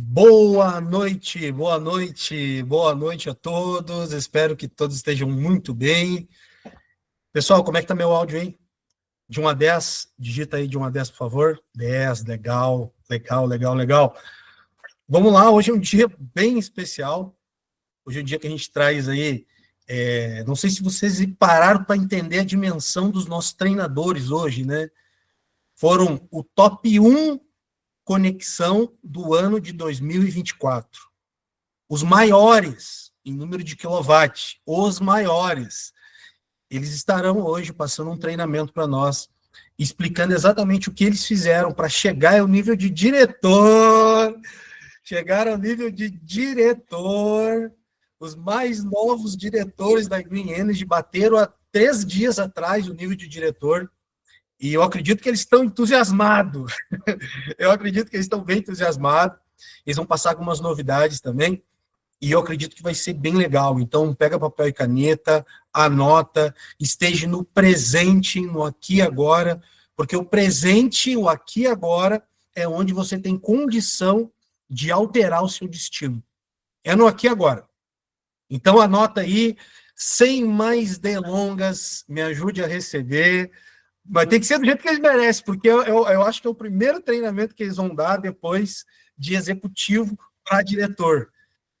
Boa noite, boa noite, boa noite a todos. Espero que todos estejam muito bem. Pessoal, como é que tá meu áudio aí? De 1 a 10, digita aí de 1 a 10, por favor. 10, legal, legal, legal, legal. Vamos lá, hoje é um dia bem especial. Hoje é um dia que a gente traz aí, não sei se vocês pararam para entender a dimensão dos nossos treinadores hoje, né? Foram o top 1 conexão do ano de 2024. Os maiores em número de quilowatt, os maiores, eles estarão hoje passando um treinamento para nós, explicando exatamente o que eles fizeram para chegar ao nível de diretor, os mais novos diretores da Green Energy bateram há 3 dias atrás o nível de diretor, e eu acredito que eles estão entusiasmados, eu acredito que eles estão bem entusiasmados, eles vão passar algumas novidades também, e eu acredito que vai ser bem legal. Então, pega papel e caneta, anota, esteja no presente, no aqui e agora, porque o presente, o aqui e agora, é onde você tem condição de alterar o seu destino. É no aqui e agora. Então, anota aí, sem mais delongas, me ajude a receber. Mas tem que ser do jeito que eles merecem, porque eu acho que é o primeiro treinamento que eles vão dar depois de executivo para diretor.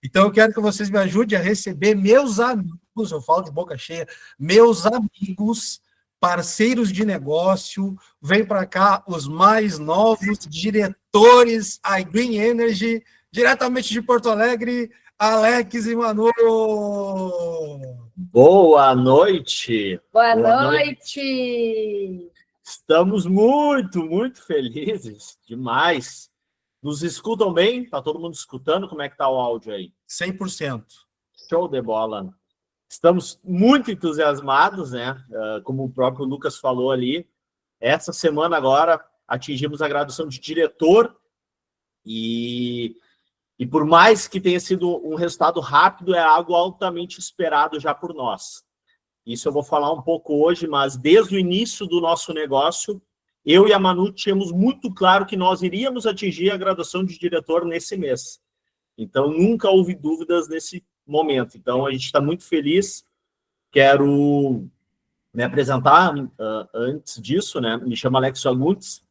Então, eu quero que vocês me ajudem a receber meus amigos, eu falo de boca cheia, meus amigos, parceiros de negócio, vem para cá os mais novos diretores iGreen Energy, diretamente de Porto Alegre, Alex e Manu. Boa noite. Boa noite. Estamos muito felizes, demais. Nos escutam bem? Tá todo mundo escutando? Como é que tá o áudio aí? 100%. Show de bola. Estamos muito entusiasmados, né? Como o próprio Lucas falou ali, essa semana agora atingimos a graduação de diretor e por mais que tenha sido um resultado rápido, é algo altamente esperado já por nós. Isso eu vou falar um pouco hoje, mas desde o início do nosso negócio, eu e a Manu tínhamos muito claro que nós iríamos atingir a graduação de diretor nesse mês. Então, nunca houve dúvidas nesse momento. Então, a gente está muito feliz. Quero me apresentar antes disso, né? Me chamo Alex Fagundes.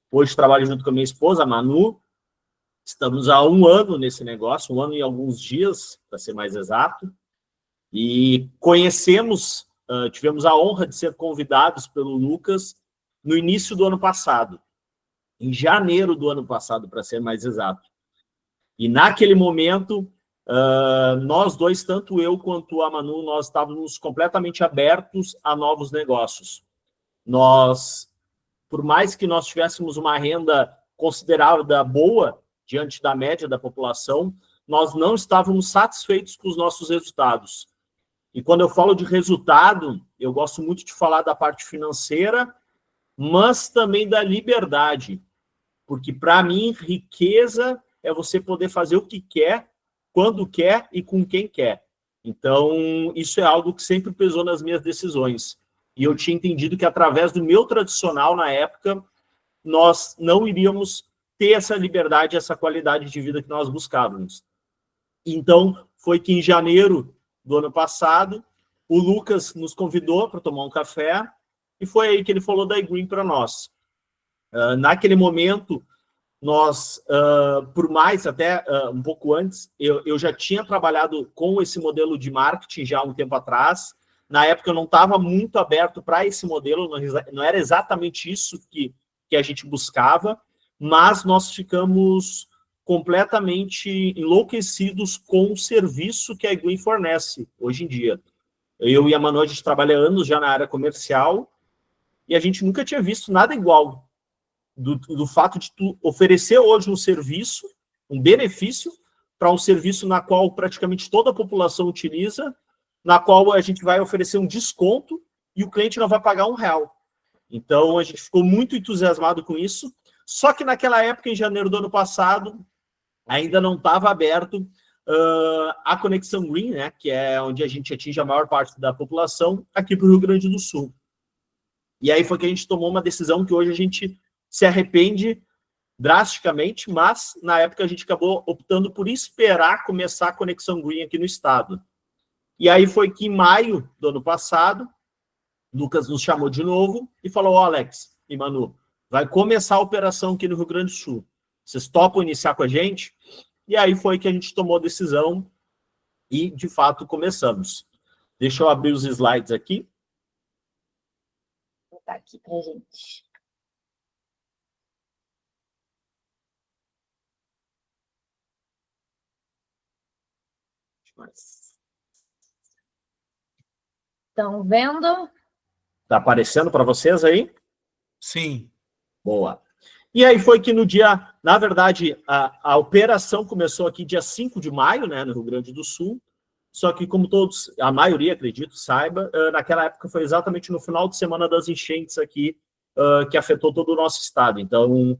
Hoje trabalho junto com a minha esposa, a Manu. Estamos há 1 ano nesse negócio, 1 ano e alguns dias, para ser mais exato. E tivemos a honra de ser convidados pelo Lucas no início do ano passado, em janeiro do ano passado, para ser mais exato. E naquele momento, nós dois, tanto eu quanto a Manu, nós estávamos completamente abertos a novos negócios. Por mais que nós tivéssemos uma renda considerada boa, diante da média da população, nós não estávamos satisfeitos com os nossos resultados. E quando eu falo de resultado, eu gosto muito de falar da parte financeira, mas também da liberdade. Porque, para mim, riqueza é você poder fazer o que quer, quando quer e com quem quer. Então, isso é algo que sempre pesou nas minhas decisões. E eu tinha entendido que, através do meu tradicional, na época, nós não iríamos ter essa liberdade, essa qualidade de vida que nós buscávamos. Então, foi que em janeiro do ano passado, o Lucas nos convidou para tomar um café e foi aí que ele falou da iGreen para nós. Naquele momento, nós, por mais, até um pouco antes, eu já tinha trabalhado com esse modelo de marketing já há um tempo atrás. Na época, eu não estava muito aberto para esse modelo, não era exatamente isso que a gente buscava, mas nós ficamos completamente enlouquecidos com o serviço que a iGreen fornece hoje em dia. Eu e a Manu, a gente trabalha anos já na área comercial e a gente nunca tinha visto nada igual do fato de tu oferecer hoje um serviço, um benefício, para um serviço na qual praticamente toda a população utiliza, na qual a gente vai oferecer um desconto e o cliente não vai pagar R$1. Então, a gente ficou muito entusiasmado com isso. Só que naquela época, em janeiro do ano passado, ainda não estava aberto a Conexão Green, né, que é onde a gente atinge a maior parte da população, aqui para o Rio Grande do Sul. E aí foi que a gente tomou uma decisão que hoje a gente se arrepende drasticamente, mas na época a gente acabou optando por esperar começar a conexão green aqui no estado. E aí foi que em maio do ano passado, Lucas nos chamou de novo e falou: ó, Alex e Manu, vai começar a operação aqui no Rio Grande do Sul. Vocês topam iniciar com a gente? E aí foi que a gente tomou a decisão e, de fato, começamos. Deixa eu abrir os slides aqui. Vou botar aqui pra gente. Estão vendo? Tá aparecendo para vocês aí? Sim. Boa. E aí foi que no dia, na verdade, a operação começou aqui dia 5 de maio, né, no Rio Grande do Sul, só que como todos, a maioria, acredito, saiba, naquela época foi exatamente no final de semana das enchentes aqui, que afetou todo o nosso estado. Então,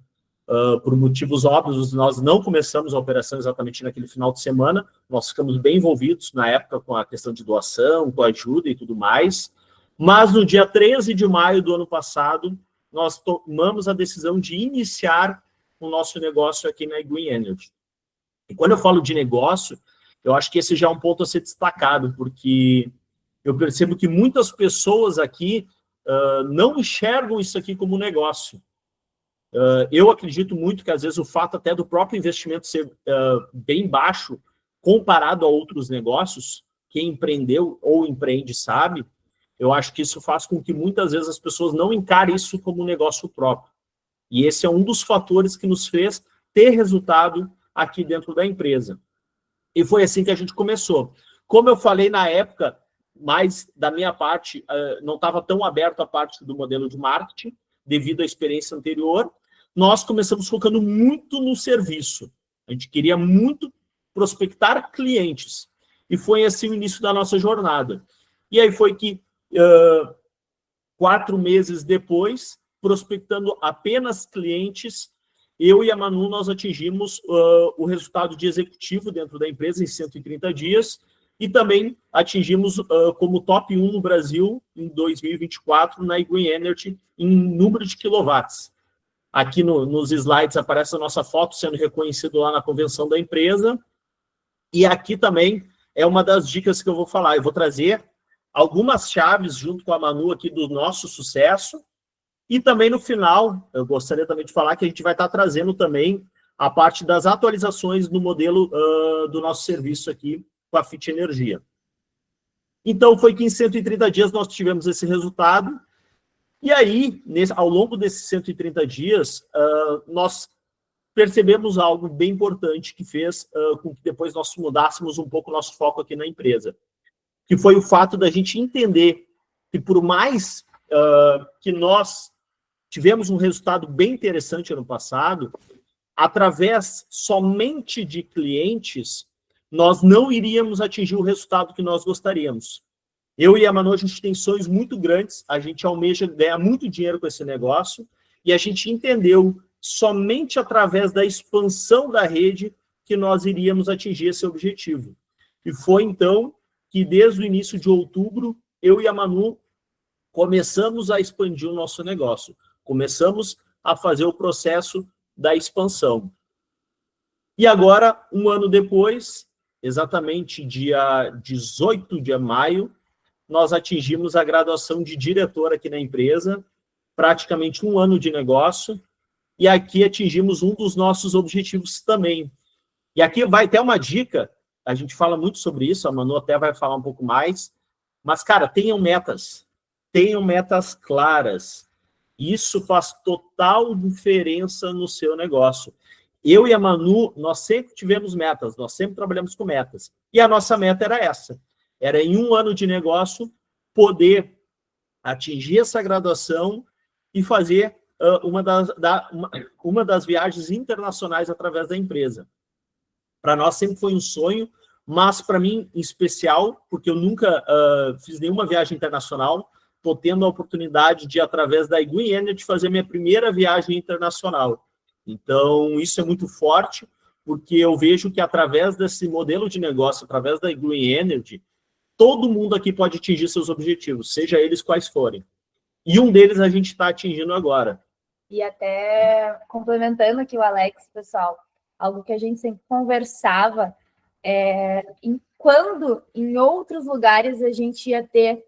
por motivos óbvios, nós não começamos a operação exatamente naquele final de semana, nós ficamos bem envolvidos na época com a questão de doação, com ajuda e tudo mais, mas no dia 13 de maio do ano passado, nós tomamos a decisão de iniciar o nosso negócio aqui na Green Energy. E quando eu falo de negócio, eu acho que esse já é um ponto a ser destacado, porque eu percebo que muitas pessoas aqui não enxergam isso aqui como negócio. Eu acredito muito que, às vezes, o fato até do próprio investimento ser bem baixo, comparado a outros negócios, quem empreendeu ou empreende sabe, eu acho que isso faz com que, muitas vezes, as pessoas não encarem isso como um negócio próprio. E esse é um dos fatores que nos fez ter resultado aqui dentro da empresa. E foi assim que a gente começou. Como eu falei na época, mas da minha parte, não estava tão aberto a parte do modelo de marketing, devido à experiência anterior, nós começamos focando muito no serviço. A gente queria muito prospectar clientes. E foi assim o início da nossa jornada. E aí foi que, 4 meses depois, prospectando apenas clientes, eu e a Manu, nós atingimos o resultado de executivo dentro da empresa em 130 dias e também atingimos como top 1 no Brasil em 2024 na Green Energy em número de quilowatts. Aqui nos slides aparece a nossa foto sendo reconhecida lá na convenção da empresa. E aqui também é uma das dicas que eu vou falar. Eu vou trazer algumas chaves junto com a Manu aqui do nosso sucesso. E também no final, eu gostaria também de falar que a gente vai estar trazendo também a parte das atualizações no modelo do nosso serviço aqui com a Fit Energia. Então, foi que em 130 dias nós tivemos esse resultado. E aí, ao longo desses 130 dias, nós percebemos algo bem importante que fez com que depois nós mudássemos um pouco o nosso foco aqui na empresa, que foi o fato da gente entender que, por mais que nós tivemos um resultado bem interessante ano passado, através somente de clientes, nós não iríamos atingir o resultado que nós gostaríamos. Eu e a Manu, a gente tem sonhos muito grandes, a gente almeja ganhar muito dinheiro com esse negócio, e a gente entendeu somente através da expansão da rede que nós iríamos atingir esse objetivo. E foi então que, desde o início de outubro, eu e a Manu começamos a expandir o nosso negócio. Começamos a fazer o processo da expansão. E agora, um ano depois, exatamente dia 18 de maio, nós atingimos a graduação de diretor aqui na empresa, praticamente um ano de negócio, e aqui atingimos um dos nossos objetivos também. E aqui vai ter uma dica, a gente fala muito sobre isso, a Manu até vai falar um pouco mais, mas, cara, tenham metas claras. Isso faz total diferença no seu negócio. Eu e a Manu, nós sempre tivemos metas, nós sempre trabalhamos com metas. E a nossa meta era essa. Era, em um ano de negócio, poder atingir essa graduação e fazer uma das viagens internacionais através da empresa. Para nós sempre foi um sonho, mas para mim, em especial, porque eu nunca fiz nenhuma viagem internacional, estou tendo a oportunidade de, através da Green Energy, fazer minha primeira viagem internacional. Então, isso é muito forte, porque eu vejo que, através desse modelo de negócio, através da Green Energy, todo mundo aqui pode atingir seus objetivos, seja eles quais forem. E um deles a gente está atingindo agora. E até complementando aqui o Alex, pessoal, algo que a gente sempre conversava quando em outros lugares a gente ia ter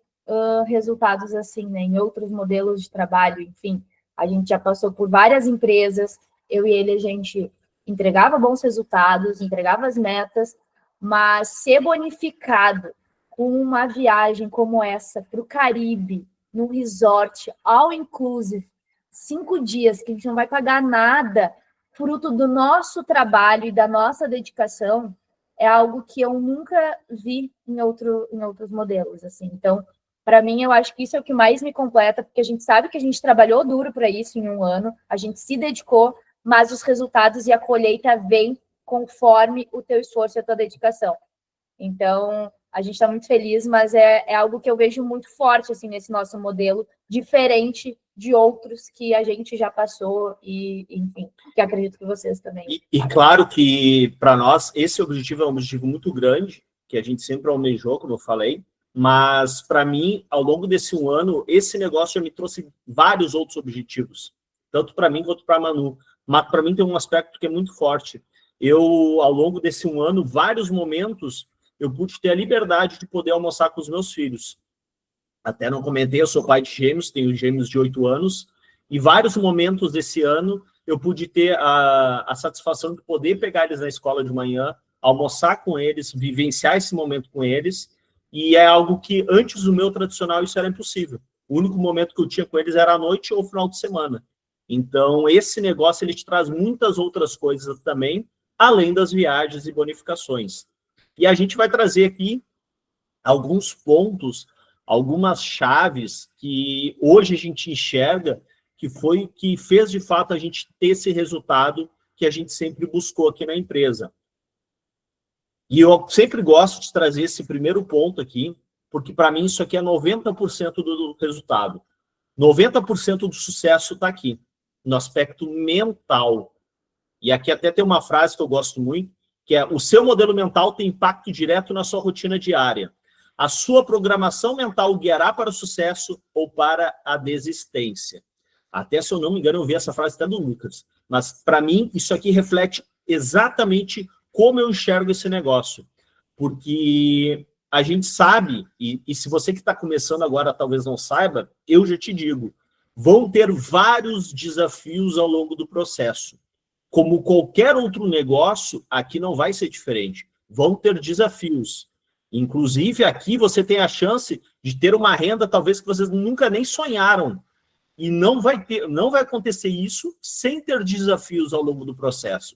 resultados assim, né? Em outros modelos de trabalho, enfim. A gente já passou por várias empresas, eu e ele, a gente entregava bons resultados, entregava as metas, mas ser bonificado com uma viagem como essa para o Caribe, num resort, all inclusive, 5 dias, que a gente não vai pagar nada, fruto do nosso trabalho e da nossa dedicação, é algo que eu nunca vi em outros modelos, assim. Então, para mim, eu acho que isso é o que mais me completa, porque a gente sabe que a gente trabalhou duro para isso em um ano, a gente se dedicou, mas os resultados e a colheita vêm conforme o teu esforço e a tua dedicação. Então, a gente está muito feliz, mas é algo que eu vejo muito forte assim, nesse nosso modelo, diferente de outros que a gente já passou e, enfim, que acredito que vocês também. E claro que, para nós, esse objetivo é um objetivo muito grande, que a gente sempre almejou, como eu falei, mas, para mim, ao longo desse um ano, esse negócio já me trouxe vários outros objetivos, tanto para mim quanto para a Manu. Mas, para mim, tem um aspecto que é muito forte. Eu, ao longo desse um ano, vários momentos, eu pude ter a liberdade de poder almoçar com os meus filhos. Até não comentei, eu sou pai de gêmeos, tenho gêmeos de 8 anos, e vários momentos desse ano eu pude ter a satisfação de poder pegar eles na escola de manhã, almoçar com eles, vivenciar esse momento com eles, e é algo que antes do meu tradicional isso era impossível. O único momento que eu tinha com eles era à noite ou final de semana. Então, esse negócio ele te traz muitas outras coisas também, além das viagens e bonificações. E a gente vai trazer aqui alguns pontos, algumas chaves que hoje a gente enxerga que foi o que fez, de fato, a gente ter esse resultado que a gente sempre buscou aqui na empresa. E eu sempre gosto de trazer esse primeiro ponto aqui, porque, para mim, isso aqui é 90% do resultado. 90% do sucesso está aqui, no aspecto mental. E aqui até tem uma frase que eu gosto muito, que é: o seu modelo mental tem impacto direto na sua rotina diária. A sua programação mental guiará para o sucesso ou para a desistência. Até, se eu não me engano, eu vi essa frase até do Lucas. Mas, para mim, isso aqui reflete exatamente como eu enxergo esse negócio. Porque a gente sabe, e se você que está começando agora talvez não saiba, eu já te digo, vão ter vários desafios ao longo do processo. Como qualquer outro negócio, aqui não vai ser diferente. Vão ter desafios. Inclusive, aqui você tem a chance de ter uma renda talvez que vocês nunca nem sonharam. E não vai acontecer isso sem ter desafios ao longo do processo.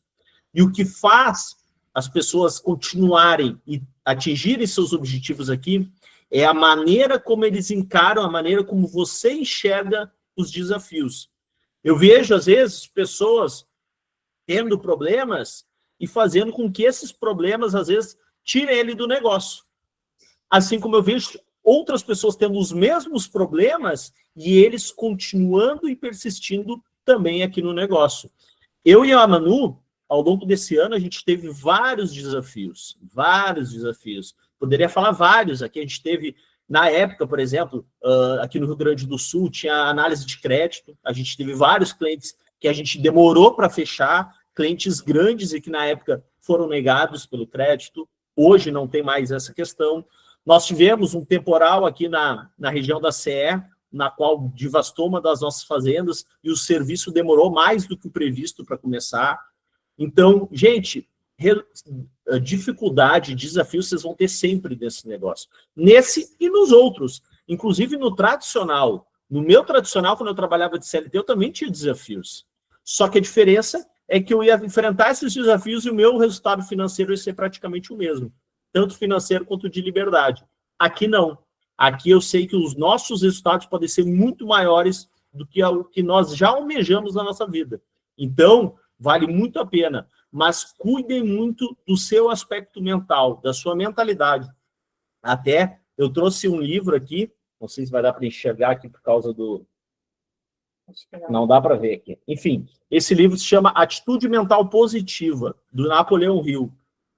E o que faz as pessoas continuarem e atingirem seus objetivos aqui é a maneira como eles encaram, a maneira como você enxerga os desafios. Eu vejo, às vezes, pessoas tendo problemas e fazendo com que esses problemas, às vezes, tirem ele do negócio. Assim como eu vejo outras pessoas tendo os mesmos problemas e eles continuando e persistindo também aqui no negócio. Eu e a Manu, ao longo desse ano, a gente teve vários desafios. Poderia falar vários aqui. A gente teve, na época, por exemplo, aqui no Rio Grande do Sul, tinha análise de crédito. A gente teve vários clientes que a gente demorou para fechar, clientes grandes e que, na época, foram negados pelo crédito. Hoje não tem mais essa questão. Nós tivemos um temporal aqui na região da CE, na qual devastou uma das nossas fazendas e o serviço demorou mais do que o previsto para começar. Então, gente, dificuldade, desafio, vocês vão ter sempre nesse negócio. Nesse e nos outros. Inclusive no tradicional. No meu tradicional, quando eu trabalhava de CLT, eu também tinha desafios. Só que a diferença é que eu ia enfrentar esses desafios e o meu resultado financeiro ia ser praticamente o mesmo. Tanto financeiro quanto de liberdade. Aqui não. Aqui eu sei que os nossos resultados podem ser muito maiores do que o que nós já almejamos na nossa vida. Então, vale muito a pena. Mas cuidem muito do seu aspecto mental, da sua mentalidade. Até eu trouxe um livro aqui, não sei se vai dar para enxergar aqui por causa do... Não dá para ver aqui. Enfim, esse livro se chama Atitude Mental Positiva, do Napoleão Hill,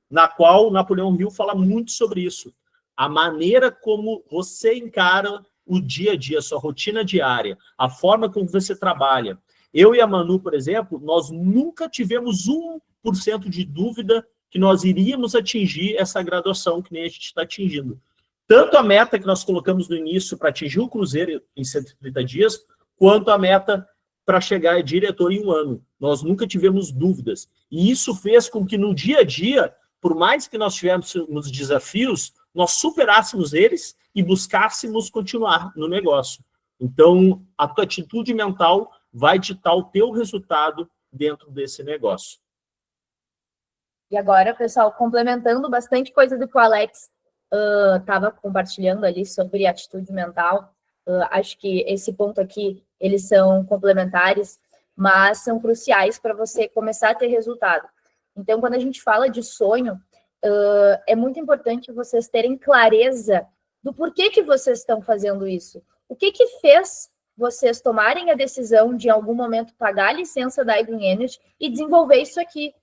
na qual o Napoleão Hill fala muito sobre isso. A maneira como você encara o dia a dia, a sua rotina diária, a forma como você trabalha. Eu e a Manu, por exemplo, nós nunca tivemos 1% de dúvida que nós iríamos atingir essa graduação que nem a gente está atingindo. Tanto a meta que nós colocamos no início para atingir o Cruzeiro em 130 dias, quanto a meta para chegar a diretor em 1 ano. Nós nunca tivemos dúvidas. E isso fez com que no dia a dia, por mais que nós tivéssemos desafios, nós superássemos eles e buscássemos continuar no negócio. Então, a tua atitude mental vai ditar o teu resultado dentro desse negócio. E agora, pessoal, complementando bastante coisa do que o Alex estava compartilhando ali sobre atitude mental, acho que esse ponto aqui, eles são complementares, mas são cruciais para você começar a ter resultado. Então, quando a gente fala de sonho, é muito importante vocês terem clareza do porquê que vocês estão fazendo isso. O que fez vocês tomarem a decisão de, em algum momento, pagar a licença da iGreen Energy e desenvolver isso aqui?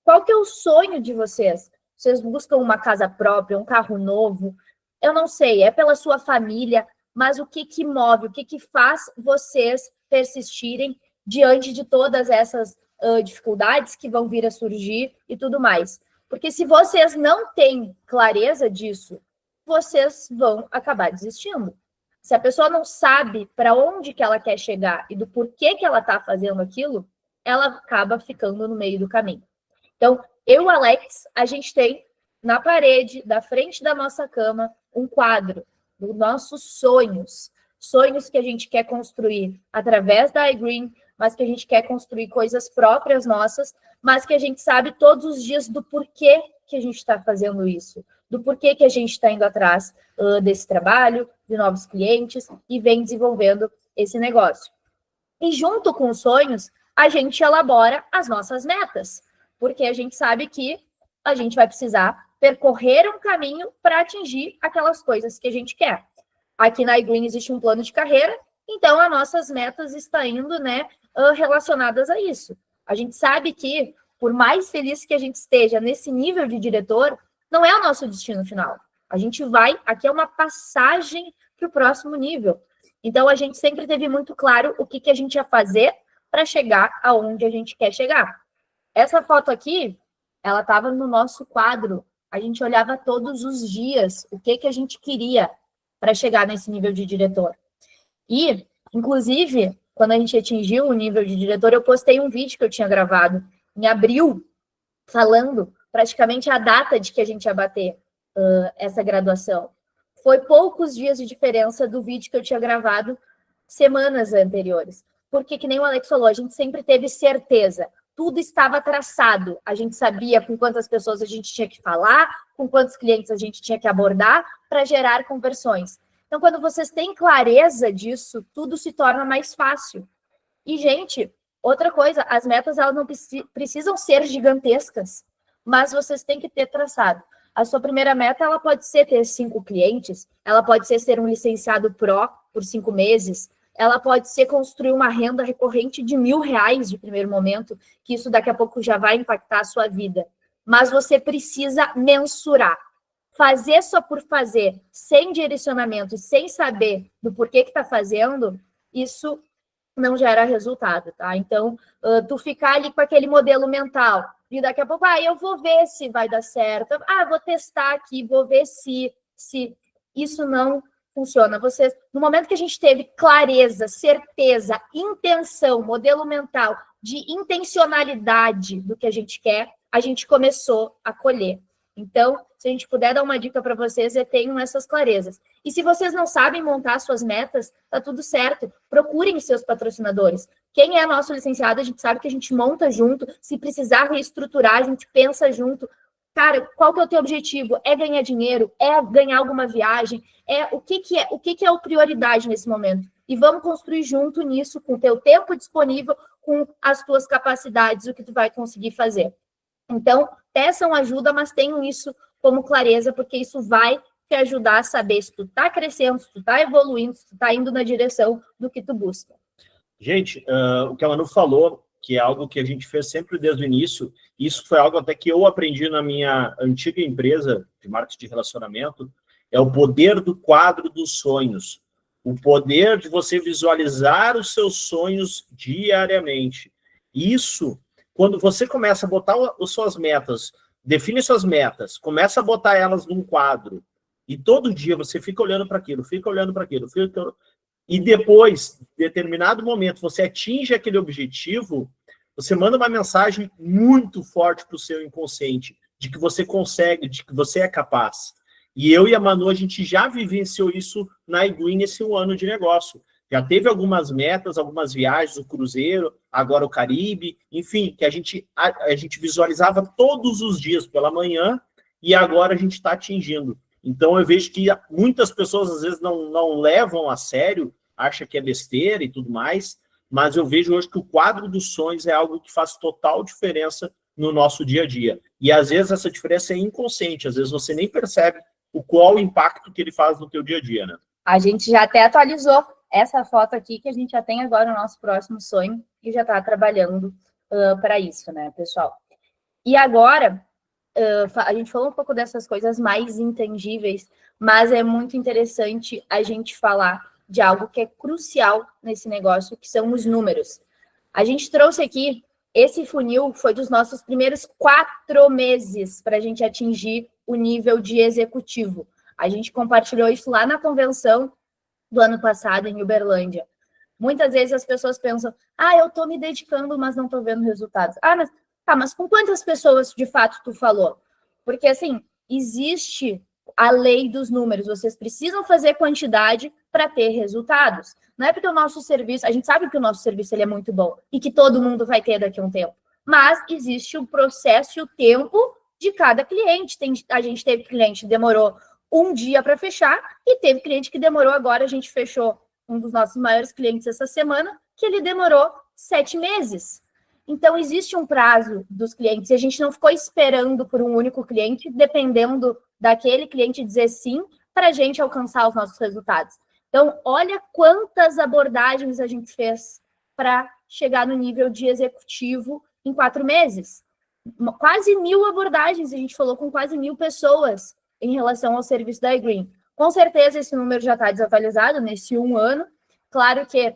Qual que é o sonho de vocês? Vocês buscam uma casa própria, um carro novo? Eu não sei, é pela sua família, mas o que move, o que faz vocês persistirem diante de todas essas dificuldades que vão vir a surgir e tudo mais? Porque se vocês não têm clareza disso, vocês vão acabar desistindo. Se a pessoa não sabe para onde que ela quer chegar e do porquê que ela está fazendo aquilo, ela acaba ficando no meio do caminho. Então, eu e o Alex, a gente tem na parede, da frente da nossa cama, um quadro dos nossos sonhos. Sonhos que a gente quer construir através da iGreen, mas que a gente quer construir coisas próprias nossas, mas que a gente sabe todos os dias do porquê que a gente está fazendo isso, do porquê que a gente está indo atrás desse trabalho, de novos clientes e vem desenvolvendo esse negócio. E junto com os sonhos, a gente elabora as nossas metas, porque a gente sabe que a gente vai precisar percorrer um caminho para atingir aquelas coisas que a gente quer. Aqui na iGreen existe um plano de carreira, então as nossas metas estão indo, relacionadas a isso. A gente sabe que, por mais feliz que a gente esteja nesse nível de diretor, não é o nosso destino final. A gente vai, aqui é uma passagem para o próximo nível. Então, a gente sempre teve muito claro o que a gente ia fazer para chegar aonde a gente quer chegar. Essa foto aqui, ela estava no nosso quadro. A gente olhava todos os dias o que a gente queria para chegar nesse nível de diretor. E, inclusive, quando a gente atingiu o nível de diretor, eu postei um vídeo que eu tinha gravado em abril, falando praticamente a data de que a gente ia bater essa graduação. Foi poucos dias de diferença do vídeo que eu tinha gravado semanas anteriores. Porque, que nem o Alex falou, a gente sempre teve certeza. Tudo estava traçado. A gente sabia com quantas pessoas a gente tinha que falar, com quantos clientes a gente tinha que abordar para gerar conversões. Então, quando vocês têm clareza disso, tudo se torna mais fácil. E, gente, outra coisa, as metas elas não precisam ser gigantescas, mas vocês têm que ter traçado. A sua primeira meta, ela pode ser ter 5 clientes, ela pode ser um licenciado Pro por 5 meses, ela pode ser construir uma renda recorrente de R$1.000 de primeiro momento, que isso daqui a pouco já vai impactar a sua vida. Mas você precisa mensurar. Fazer só por fazer, sem direcionamento e sem saber do porquê que está fazendo, isso não gera resultado, tá? Então, tu ficar ali com aquele modelo mental, e daqui a pouco, eu vou ver se vai dar certo, vou testar aqui, vou ver se isso não funciona. Você, no momento que a gente teve clareza, certeza, intenção, modelo mental de intencionalidade do que a gente quer, a gente começou a colher. Então, se a gente puder dar uma dica para vocês, tenham essas clarezas. E se vocês não sabem montar suas metas, tá tudo certo. Procurem os seus patrocinadores. Quem é nosso licenciado, a gente sabe que a gente monta junto. Se precisar reestruturar, a gente pensa junto. Cara, qual que é o teu objetivo? É ganhar dinheiro? É ganhar alguma viagem? O que é a prioridade nesse momento? E vamos construir junto nisso, com o teu tempo disponível, com as tuas capacidades, o que tu vai conseguir fazer. Então, peçam ajuda, mas tenham isso como clareza, porque isso vai te ajudar a saber se tu está crescendo, se tu está evoluindo, se tu está indo na direção do que tu busca. Gente, o que a Manu falou, que é algo que a gente fez sempre desde o início, isso foi algo até que eu aprendi na minha antiga empresa de marketing de relacionamento, é o poder do quadro dos sonhos. O poder de você visualizar os seus sonhos diariamente. Isso, quando você começa a botar as suas metas, define suas metas, começa a botar elas num quadro, e todo dia você fica olhando para aquilo, e depois, em determinado momento, você atinge aquele objetivo, você manda uma mensagem muito forte para o seu inconsciente, de que você consegue, de que você é capaz. E eu e a Manu, a gente já vivenciou isso na iGreen nesse 1 ano de negócio. Já teve algumas metas, algumas viagens, o cruzeiro, agora o Caribe, enfim, que a gente visualizava todos os dias pela manhã e agora a gente está atingindo. Então eu vejo que muitas pessoas às vezes não levam a sério, acham que é besteira e tudo mais, mas eu vejo hoje que o quadro dos sonhos é algo que faz total diferença no nosso dia a dia. E às vezes essa diferença é inconsciente, às vezes você nem percebe qual o impacto que ele faz no teu dia a dia, né? A gente já até atualizou essa foto aqui, que a gente já tem agora o nosso próximo sonho e já está trabalhando para isso, né, pessoal? E agora, a gente falou um pouco dessas coisas mais intangíveis, mas é muito interessante a gente falar de algo que é crucial nesse negócio, que são os números. A gente trouxe aqui, esse funil foi dos nossos primeiros 4 meses para a gente atingir o nível de executivo. A gente compartilhou isso lá na convenção do ano passado, em Uberlândia. Muitas vezes as pessoas pensam, eu estou me dedicando, mas não estou vendo resultados. Mas com quantas pessoas, de fato, tu falou? Porque, assim, existe a lei dos números. Vocês precisam fazer quantidade para ter resultados. Não é porque o nosso serviço... A gente sabe que o nosso serviço ele é muito bom e que todo mundo vai ter daqui a um tempo. Mas existe o processo e o tempo de cada cliente. A gente teve cliente que demorou 1 dia para fechar e teve cliente que demorou agora. A gente fechou um dos nossos maiores clientes essa semana, que ele demorou 7 meses. Então, existe um prazo dos clientes e a gente não ficou esperando por um único cliente, dependendo daquele cliente dizer sim para a gente alcançar os nossos resultados. Então, olha quantas abordagens a gente fez para chegar no nível de executivo em 4 meses. Quase 1.000 abordagens, a gente falou com quase 1.000 pessoas em relação ao serviço da iGreen. Com certeza, esse número já está desatualizado nesse 1 ano. Claro que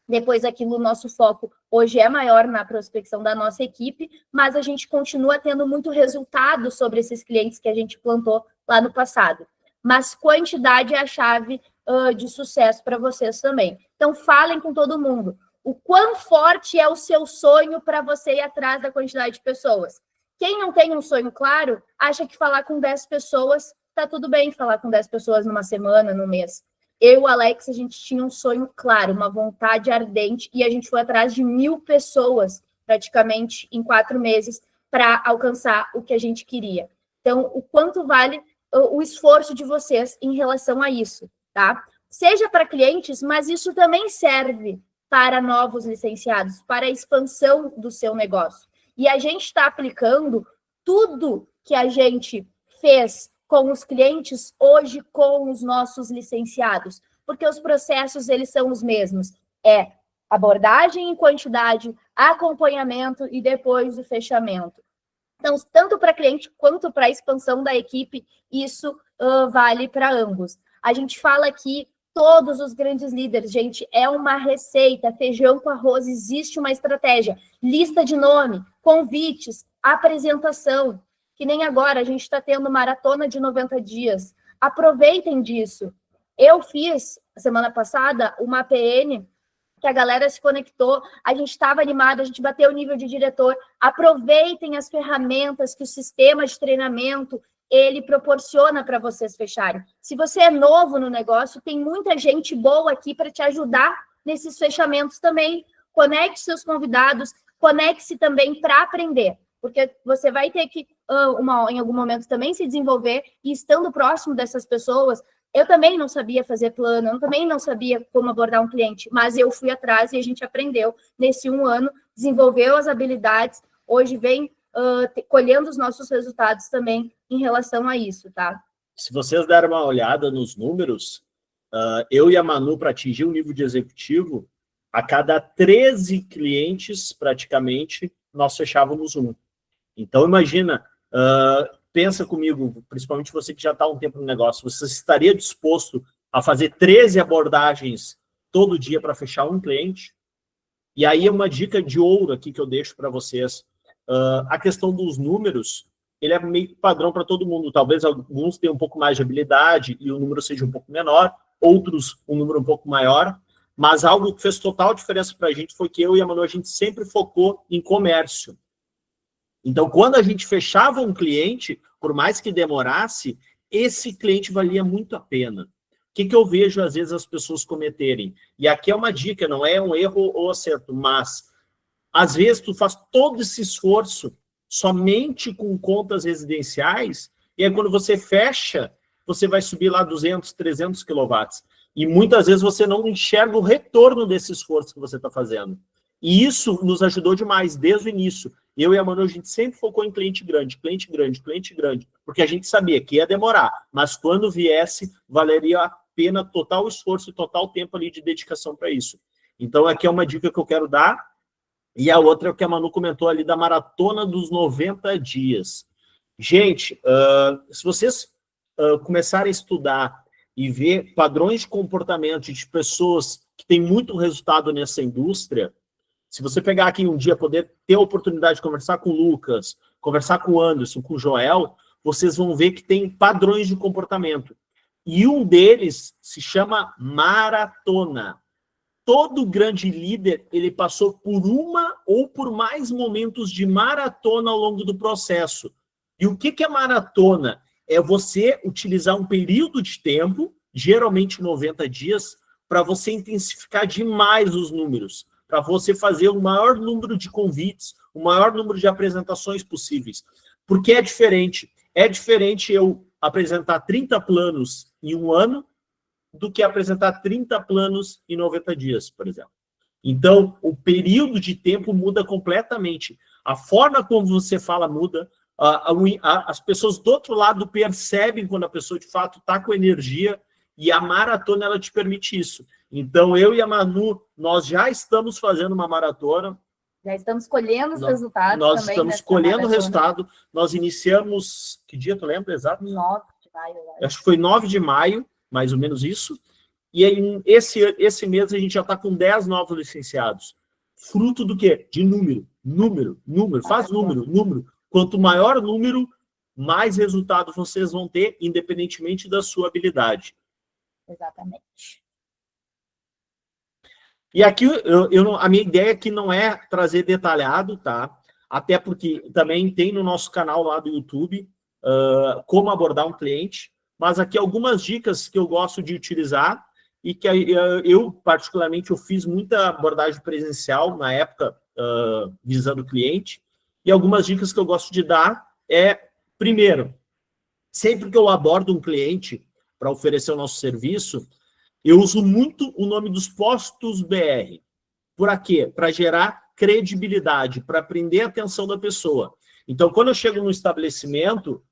depois aquilo, o nosso foco hoje é maior na prospecção da nossa equipe, mas a gente continua tendo muito resultado sobre esses clientes que a gente plantou lá no passado. Mas quantidade é a chave de sucesso para vocês também. Então, falem com todo mundo. O quão forte é o seu sonho para você ir atrás da quantidade de pessoas? Quem não tem um sonho claro, acha que falar com 10 pessoas, tá tudo bem falar com 10 pessoas numa semana, num mês. Eu e o Alex, a gente tinha um sonho claro, uma vontade ardente, e a gente foi atrás de 1.000 pessoas, praticamente, em 4 meses, para alcançar o que a gente queria. Então, o quanto vale o esforço de vocês em relação a isso, tá? Seja para clientes, mas isso também serve para novos licenciados, para a expansão do seu negócio. E a gente está aplicando tudo que a gente fez com os clientes hoje com os nossos licenciados, porque os processos eles são os mesmos. É abordagem em quantidade, acompanhamento e depois o fechamento. Então, tanto para cliente quanto para a expansão da equipe, isso vale para ambos. A gente fala aqui todos os grandes líderes, gente, é uma receita, feijão com arroz, existe uma estratégia, lista de nome, convites, apresentação, que nem agora a gente está tendo maratona de 90 dias. Aproveitem disso. Eu fiz, semana passada, uma APN, que a galera se conectou, a gente estava animado, a gente bateu o nível de diretor. Aproveitem as ferramentas que o sistema de treinamento ele proporciona para vocês fecharem. Se você é novo no negócio, tem muita gente boa aqui para te ajudar nesses fechamentos também. Conecte seus convidados, conecte-se também para aprender, porque você vai ter que, em algum momento, também se desenvolver, e estando próximo dessas pessoas, eu também não sabia fazer plano, eu também não sabia como abordar um cliente, mas eu fui atrás e a gente aprendeu nesse 1 ano, desenvolveu as habilidades, hoje vem colhendo os nossos resultados também em relação a isso, tá? Se vocês deram uma olhada nos números, eu e a Manu, para atingir o nível de executivo, a cada 13 clientes, praticamente, nós fechávamos 1. Então, imagina, pensa comigo, principalmente você que já está há um tempo no negócio, você estaria disposto a fazer 13 abordagens todo dia para fechar um cliente. E aí é uma dica de ouro aqui que eu deixo para vocês. A questão dos números, ele é meio padrão para todo mundo. Talvez alguns tenham um pouco mais de habilidade e o número seja um pouco menor, outros um número um pouco maior. Mas algo que fez total diferença para a gente foi que eu e a Manu, a gente sempre focou em comércio. Então, quando a gente fechava um cliente, por mais que demorasse, esse cliente valia muito a pena. O que eu vejo, às vezes, as pessoas cometerem? E aqui é uma dica, não é um erro ou acerto, mas, às vezes, tu faz todo esse esforço somente com contas residenciais, e aí, quando você fecha, você vai subir lá 200, 300 quilowatts. E, muitas vezes, você não enxerga o retorno desse esforço que você está fazendo. E isso nos ajudou demais, desde o início. Eu e a Manu, a gente sempre focou em cliente grande, porque a gente sabia que ia demorar, mas quando viesse, valeria a pena total esforço e total tempo ali de dedicação para isso. Então, aqui é uma dica que eu quero dar, e a outra é o que a Manu comentou ali da maratona dos 90 dias. Gente, se vocês começarem a estudar e ver padrões de comportamento de pessoas que têm muito resultado nessa indústria, se você pegar aqui um dia, poder ter a oportunidade de conversar com o Lucas, conversar com o Anderson, com o Joel, vocês vão ver que tem padrões de comportamento. E um deles se chama maratona. Todo grande líder, ele passou por uma ou por mais momentos de maratona ao longo do processo. E o que é maratona? É você utilizar um período de tempo, geralmente 90 dias, para você intensificar demais os números, para você fazer o maior número de convites, o maior número de apresentações possíveis. Porque é diferente. É diferente eu apresentar 30 planos em um ano do que apresentar 30 planos em 90 dias, por exemplo. Então, o período de tempo muda completamente. A forma como você fala muda. As pessoas do outro lado percebem quando a pessoa, de fato, está com energia, e a maratona, ela te permite isso. Então, eu e a Manu, nós já estamos fazendo uma maratona. Já estamos colhendo os resultados nós também. Nós estamos colhendo o resultado. Nós iniciamos... Que dia, tu lembra exato? 9 de maio. Acho que foi 9 de maio, mais ou menos isso. E aí, esse mês, a gente já está com 10 novos licenciados. Fruto do quê? De número. Faz número. Quanto maior o número, mais resultado vocês vão ter, independentemente da sua habilidade. Exatamente. E aqui, a minha ideia aqui não é trazer detalhado, tá? Até porque também tem no nosso canal lá do YouTube como abordar um cliente, mas aqui algumas dicas que eu gosto de utilizar e que eu, particularmente, eu fiz muita abordagem presencial na época, visando o cliente, e algumas dicas que eu gosto de dar primeiro, sempre que eu abordo um cliente para oferecer o nosso serviço, eu uso muito o nome dos postos BR. Por quê? Para gerar credibilidade, para prender a atenção da pessoa. Então, quando eu chego no estabelecimento,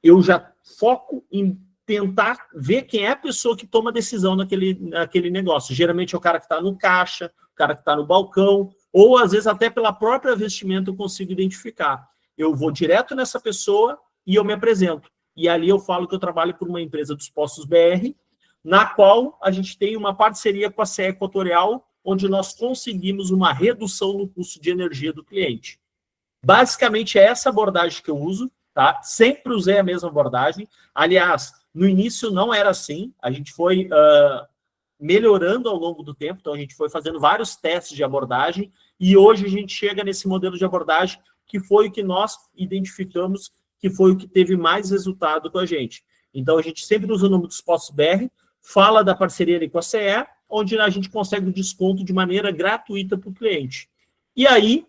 eu já foco em tentar ver quem é a pessoa que toma decisão naquele negócio. Geralmente é o cara que está no caixa, o cara que está no balcão, ou às vezes até pela própria vestimenta eu consigo identificar. Eu vou direto nessa pessoa e eu me apresento. E ali eu falo que eu trabalho por uma empresa dos postos BR, na qual a gente tem uma parceria com a CE Equatorial, onde nós conseguimos uma redução no custo de energia do cliente. Basicamente é essa abordagem que eu uso, tá? Sempre usei a mesma abordagem. Aliás, no início não era assim, a gente foi melhorando ao longo do tempo, então a gente foi fazendo vários testes de abordagem, e hoje a gente chega nesse modelo de abordagem que foi o que nós identificamos, que foi o que teve mais resultado com a gente. Então a gente sempre usa o nome dos postos BR, fala da parceria ali com a CE, onde a gente consegue um desconto de maneira gratuita para o cliente. E aí,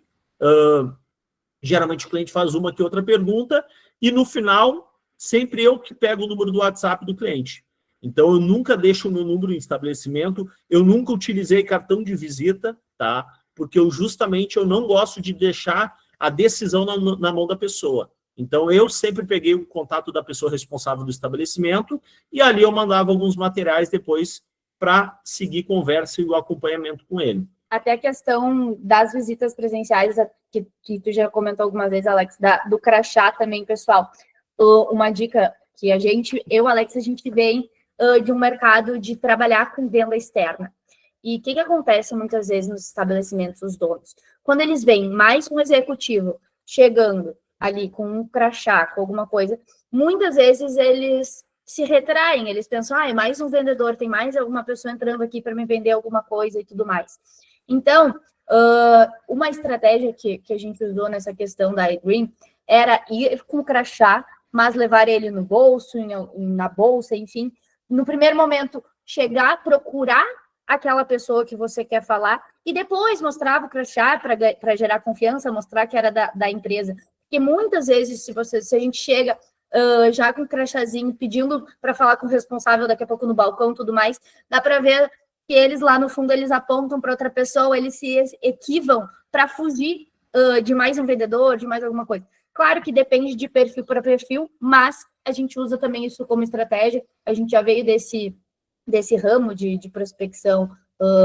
geralmente o cliente faz uma que outra pergunta, e no final, sempre eu que pego o número do WhatsApp do cliente. Então, eu nunca deixo o meu número em estabelecimento, eu nunca utilizei cartão de visita, tá? Porque eu não gosto de deixar a decisão na mão da pessoa. Então, eu sempre peguei o contato da pessoa responsável do estabelecimento e ali eu mandava alguns materiais depois para seguir conversa e o acompanhamento com ele. Até a questão das visitas presenciais, que tu já comentou algumas vezes, Alex, do crachá também, pessoal. Uma dica que eu e Alex, a gente vem de um mercado de trabalhar com venda externa. E o que acontece muitas vezes nos estabelecimentos, os donos? Quando eles veem mais um executivo chegando ali com um crachá, com alguma coisa, muitas vezes eles se retraem, eles pensam, mais um vendedor, tem mais alguma pessoa entrando aqui para me vender alguma coisa e tudo mais. Então, uma estratégia que a gente usou nessa questão da iDream era ir com o crachá, mas levar ele no bolso, na bolsa, enfim. No primeiro momento, chegar, procurar aquela pessoa que você quer falar e depois mostrava o crachá para gerar confiança, mostrar que era da empresa. Porque muitas vezes, se a gente chega já com o crachazinho, pedindo para falar com o responsável daqui a pouco no balcão e tudo mais, dá para ver que eles lá no fundo, eles apontam para outra pessoa, eles se equivam para fugir de mais um vendedor, de mais alguma coisa. Claro que depende de perfil para perfil, mas a gente usa também isso como estratégia. A gente já veio desse ramo de prospecção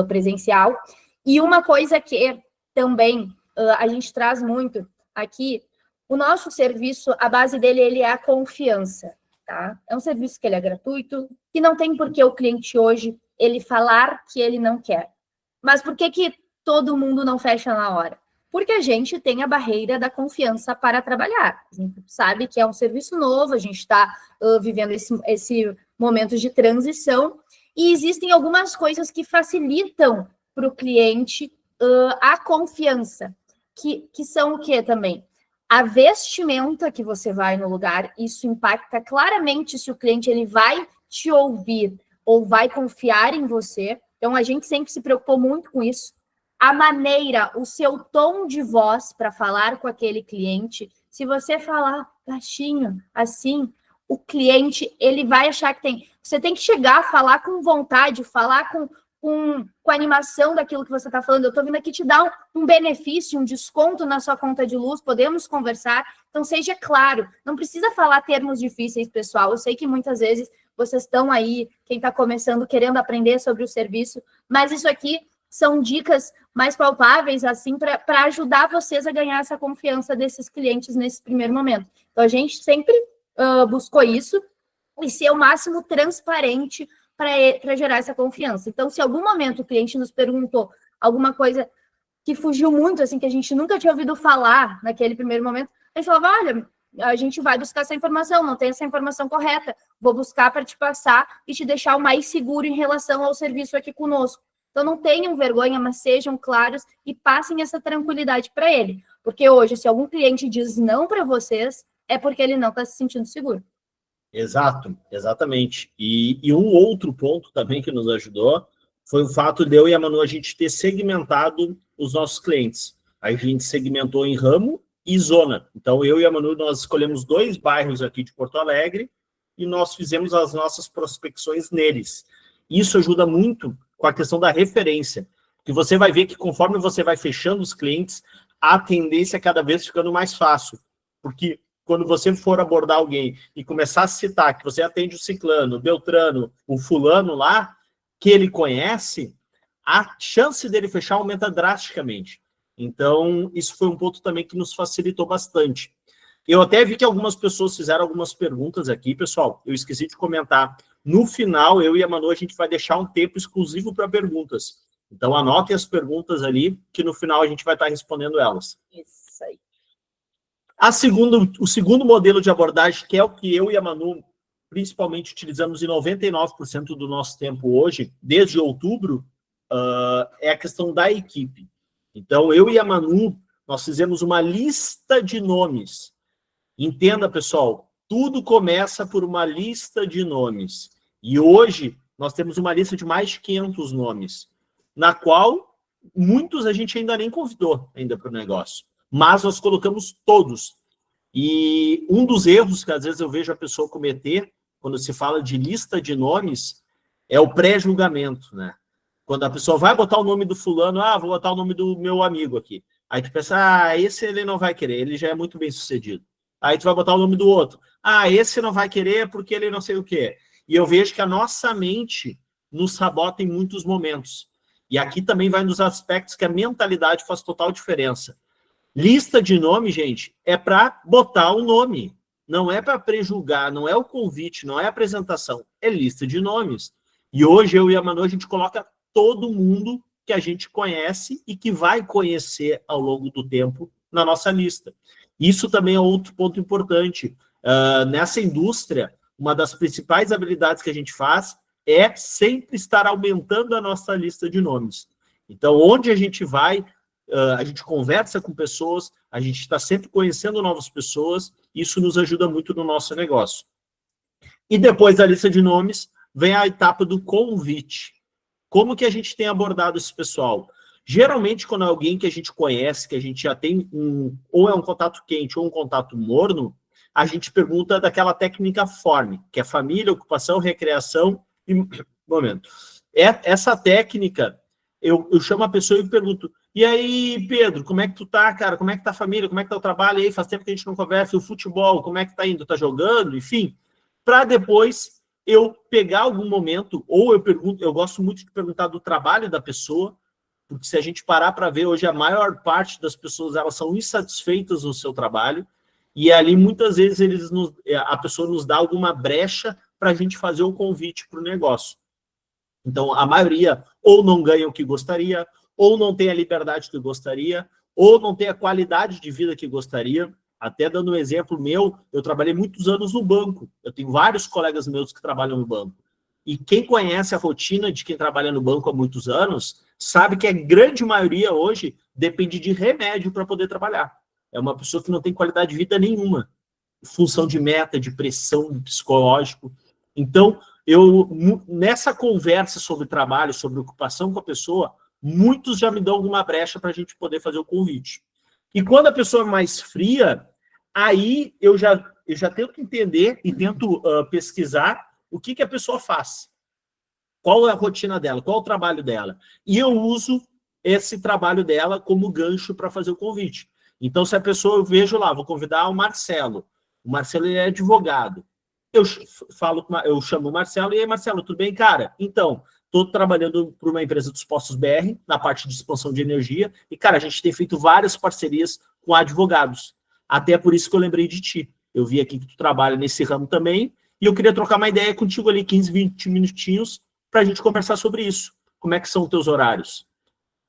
presencial. E uma coisa que também a gente traz muito aqui, o nosso serviço, a base dele ele é a confiança, tá? É um serviço que ele é gratuito, que não tem por que o cliente hoje ele falar que ele não quer. Mas por que todo mundo não fecha na hora? Porque a gente tem a barreira da confiança para trabalhar. A gente sabe que é um serviço novo, a gente está vivendo esse momento de transição, e existem algumas coisas que facilitam para o cliente a confiança, que são o quê também? A vestimenta que você vai no lugar, isso impacta claramente se o cliente ele vai te ouvir ou vai confiar em você. Então, a gente sempre se preocupou muito com isso. A maneira, o seu tom de voz para falar com aquele cliente, se você falar baixinho, assim, o cliente, ele vai achar que tem... Você tem que chegar, falar com vontade, falar com a animação daquilo que você está falando. Eu estou vindo aqui te dar um benefício, um desconto na sua conta de luz, podemos conversar. Então, seja claro, não precisa falar termos difíceis, pessoal. Eu sei que muitas vezes vocês estão aí, quem está começando, querendo aprender sobre o serviço, mas isso aqui são dicas mais palpáveis, assim, para ajudar vocês a ganhar essa confiança desses clientes nesse primeiro momento. Então, a gente sempre buscou isso e ser o máximo transparente para gerar essa confiança. Então, se em algum momento o cliente nos perguntou alguma coisa que fugiu muito, assim, que a gente nunca tinha ouvido falar naquele primeiro momento, a gente falava, olha, a gente vai buscar essa informação, não tem essa informação correta, vou buscar para te passar e te deixar o mais seguro em relação ao serviço aqui conosco. Então, não tenham vergonha, mas sejam claros e passem essa tranquilidade para ele. Porque hoje, se algum cliente diz não para vocês, é porque ele não está se sentindo seguro. Exato, exatamente. E um outro ponto também que nos ajudou foi o fato de eu e a Manu a gente ter segmentado os nossos clientes. A gente segmentou em ramo e zona. Então, eu e a Manu, nós escolhemos 2 bairros aqui de Porto Alegre e nós fizemos as nossas prospecções neles. Isso ajuda muito com a questão da referência, que você vai ver que conforme você vai fechando os clientes, a tendência é cada vez ficando mais fácil, porque quando você for abordar alguém e começar a citar que você atende o ciclano, o beltrano, o fulano lá, que ele conhece, a chance dele fechar aumenta drasticamente. Então, isso foi um ponto também que nos facilitou bastante. Eu até vi que algumas pessoas fizeram algumas perguntas aqui, pessoal, eu esqueci de comentar. No final, eu e a Manu, a gente vai deixar um tempo exclusivo para perguntas. Então, anotem as perguntas ali, que no final a gente vai estar respondendo elas. Isso aí. O segundo modelo de abordagem, que é o que eu e a Manu principalmente utilizamos em 99% do nosso tempo hoje, desde outubro, é a questão da equipe. Então, eu e a Manu, nós fizemos uma lista de nomes. Entenda, pessoal, tudo começa por uma lista de nomes. E hoje, nós temos uma lista de mais de 500 nomes, na qual muitos a gente ainda nem convidou ainda para o negócio. Mas nós colocamos todos. E um dos erros que às vezes eu vejo a pessoa cometer, quando se fala de lista de nomes, é o pré-julgamento, né? Quando a pessoa vai botar o nome do fulano, vou botar o nome do meu amigo aqui. Aí tu pensa, esse ele não vai querer, ele já é muito bem sucedido. Aí tu vai botar o nome do outro. Esse não vai querer porque ele não sei o quê. E eu vejo que a nossa mente nos sabota em muitos momentos. E aqui também vai nos aspectos que a mentalidade faz total diferença. Lista de nome, gente, é para botar o nome. não é para prejulgar, não é o convite, não é a apresentação, é lista de nomes. E hoje eu e a Manu, a gente coloca todo mundo que a gente conhece e que vai conhecer ao longo do tempo na nossa lista. Isso também é outro ponto importante. Nessa indústria, uma das principais habilidades que a gente faz é sempre estar aumentando a nossa lista de nomes. Então, onde a gente vai, a gente conversa com pessoas, a gente está sempre conhecendo novas pessoas, isso nos ajuda muito no nosso negócio. E depois da lista de nomes, vem a etapa do convite. Como que a gente tem abordado esse pessoal? Geralmente, quando é alguém que a gente conhece, que a gente já tem ou é um contato quente ou um contato morno, a gente pergunta daquela técnica FORM, que é família, ocupação, recreação e momento. Essa técnica, eu chamo a pessoa e pergunto, e aí, Pedro, como é que tu tá, cara? Como é que tá a família? Como é que tá o trabalho aí? Faz tempo que a gente não conversa. O futebol, como é que tá indo? Tá jogando? Enfim, para depois eu pegar algum momento, ou eu pergunto, eu gosto muito de perguntar do trabalho da pessoa, porque se a gente parar para ver, hoje a maior parte das pessoas, elas são insatisfeitas no seu trabalho, e ali muitas vezes a pessoa nos dá alguma brecha para a gente fazer o convite para o negócio. Então, a maioria ou não ganha o que gostaria, ou não tem a liberdade que gostaria, ou não tem a qualidade de vida que gostaria. Até dando um exemplo meu, eu trabalhei muitos anos no banco. Eu tenho vários colegas meus que trabalham no banco. E quem conhece a rotina de quem trabalha no banco há muitos anos, sabe que a grande maioria hoje depende de remédio para poder trabalhar. É uma pessoa que não tem qualidade de vida nenhuma. Função de meta, de pressão psicológico. Então, nessa conversa sobre trabalho, sobre ocupação com a pessoa, muitos já me dão alguma brecha para a gente poder fazer o convite. E quando a pessoa é mais fria, aí eu já tento entender e tento pesquisar o que a pessoa faz. Qual é a rotina dela, qual é o trabalho dela. E eu uso esse trabalho dela como gancho para fazer o convite. Então, se a pessoa, eu vejo lá, vou convidar o Marcelo. O Marcelo, ele é advogado. Eu chamo o Marcelo, e aí, Marcelo, tudo bem, cara? Então, estou trabalhando para uma empresa dos Postos BR, na parte de expansão de energia, e, cara, a gente tem feito várias parcerias com advogados. Até por isso que eu lembrei de ti. Eu vi aqui que tu trabalha nesse ramo também, e eu queria trocar uma ideia contigo ali, 15, 20 minutinhos, para a gente conversar sobre isso. Como é que são os teus horários?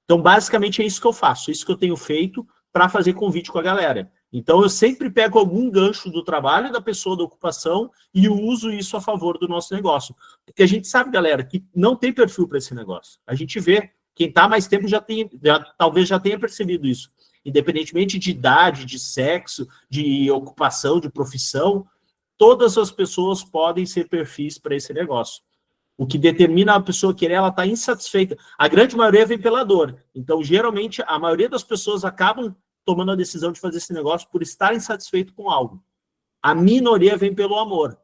Então, basicamente, é isso que eu faço, isso que eu tenho feito para fazer convite com a galera. Então, eu sempre pego algum gancho do trabalho da pessoa, da ocupação, e uso isso a favor do nosso negócio. Porque a gente sabe, galera, que não tem perfil para esse negócio. A gente vê, quem está mais tempo talvez já tenha percebido isso. Independentemente de idade, de sexo, de ocupação, de profissão, todas as pessoas podem ser perfis para esse negócio. O que determina a pessoa querer, ela está insatisfeita. A grande maioria vem pela dor. Então, geralmente, a maioria das pessoas acabam tomando a decisão de fazer esse negócio por estar insatisfeito com algo. A minoria vem pelo amor,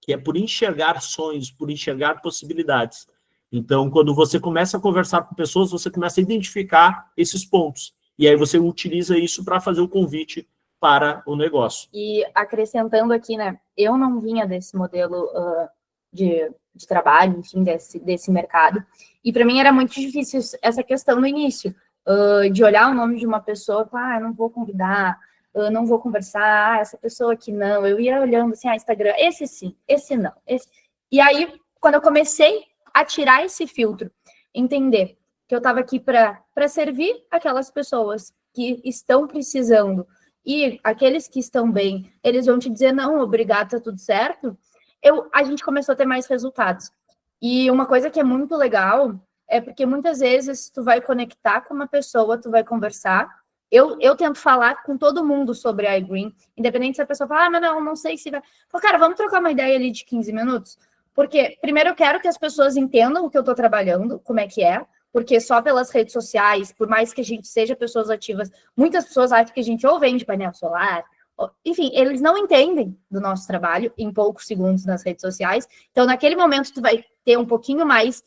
que é por enxergar sonhos, por enxergar possibilidades. Então, quando você começa a conversar com pessoas, você começa a identificar esses pontos. E aí você utiliza isso para fazer o convite para o negócio. E acrescentando aqui, né, eu não vinha desse modelo de trabalho, enfim, desse mercado. E para mim era muito difícil essa questão no início, de olhar o nome de uma pessoa e falar, não vou convidar, não vou conversar, essa pessoa aqui não. Eu ia olhando assim, Instagram, esse sim, esse não. Esse... E aí, quando eu comecei a tirar esse filtro, entender que eu estava aqui para servir aquelas pessoas que estão precisando, e aqueles que estão bem, eles vão te dizer, não, obrigado, tá tudo certo, a gente começou a ter mais resultados. E uma coisa que é muito legal é porque muitas vezes tu vai conectar com uma pessoa, tu vai conversar. Eu tento falar com todo mundo sobre a iGreen, independente se a pessoa fala, mas não sei se vai. Falo, cara, vamos trocar uma ideia ali de 15 minutos? Porque, primeiro, eu quero que as pessoas entendam o que eu estou trabalhando, como é que é, porque só pelas redes sociais, por mais que a gente seja pessoas ativas, muitas pessoas acham que a gente ou vende painel solar, enfim, eles não entendem do nosso trabalho em poucos segundos nas redes sociais. Então, naquele momento, tu vai ter um pouquinho mais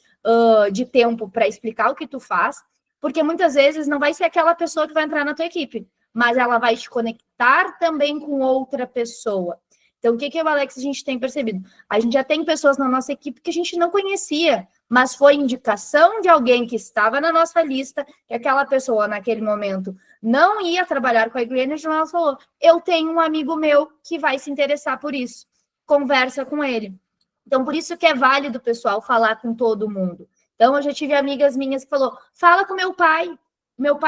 de tempo para explicar o que tu faz, porque muitas vezes não vai ser aquela pessoa que vai entrar na tua equipe, mas ela vai te conectar também com outra pessoa. Então, o que o Alex, a gente tem percebido? A gente já tem pessoas na nossa equipe que a gente não conhecia, mas foi indicação de alguém que estava na nossa lista, que aquela pessoa, naquele momento, não ia trabalhar com a Green Energy, ela falou, eu tenho um amigo meu que vai se interessar por isso, conversa com ele. Então, por isso que é válido, pessoal, falar com todo mundo. Então, eu já tive amigas minhas que falou, fala com meu pai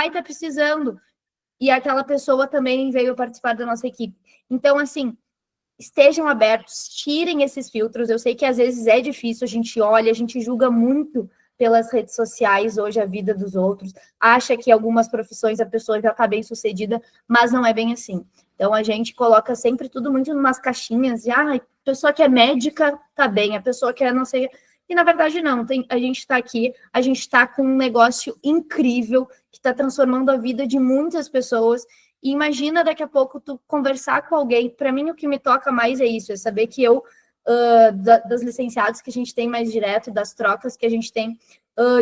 está precisando. E aquela pessoa também veio participar da nossa equipe. Então, assim, estejam abertos, tirem esses filtros. Eu sei que às vezes é difícil, a gente olha, a gente julga muito pelas redes sociais hoje a vida dos outros, acha que algumas profissões a pessoa já está bem sucedida, mas não é bem assim. Então a gente coloca sempre tudo muito em umas caixinhas de a pessoa que é médica tá bem, a pessoa que é não sei. E na verdade não, a gente está aqui, a gente está com um negócio incrível que está transformando a vida de muitas pessoas. E imagina daqui a pouco tu conversar com alguém. Para mim, o que me toca mais é isso, é saber que eu, das licenciados que a gente tem mais direto, das trocas que a gente tem,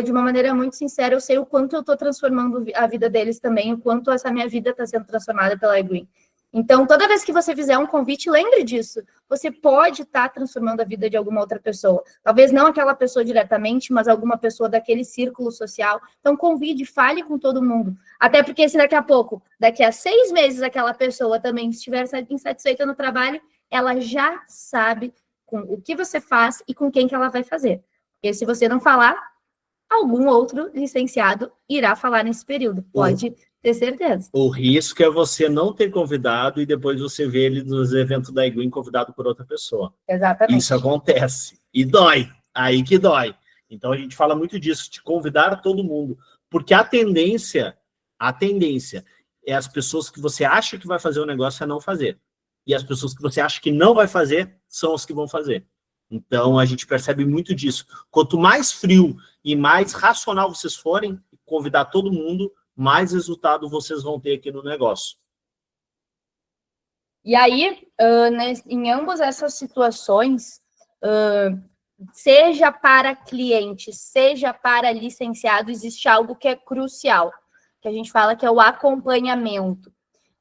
de uma maneira muito sincera, eu sei o quanto eu estou transformando a vida deles também, o quanto essa minha vida está sendo transformada pela iGreen. Então, toda vez que você fizer um convite, lembre disso. Você pode estar transformando a vida de alguma outra pessoa. Talvez não aquela pessoa diretamente, mas alguma pessoa daquele círculo social. Então, convide, fale com todo mundo. Até porque se daqui a pouco, daqui a 6 meses, aquela pessoa também estiver insatisfeita no trabalho, ela já sabe com o que você faz e com quem que ela vai fazer. Porque se você não falar, algum outro licenciado irá falar nesse período. Pode ter certeza. O risco é você não ter convidado e depois você ver ele nos eventos da iGreen convidado por outra pessoa. Exatamente. Isso acontece. E dói. Aí que dói. Então a gente fala muito disso, de convidar todo mundo. Porque a tendência é as pessoas que você acha que vai fazer o negócio a não fazer. E as pessoas que você acha que não vai fazer são as que vão fazer. Então a gente percebe muito disso. Quanto mais frio e mais racional vocês forem, convidar todo mundo, mais resultado vocês vão ter aqui no negócio. E aí, em ambas essas situações, seja para cliente, seja para licenciado, existe algo que é crucial, que a gente fala que é o acompanhamento.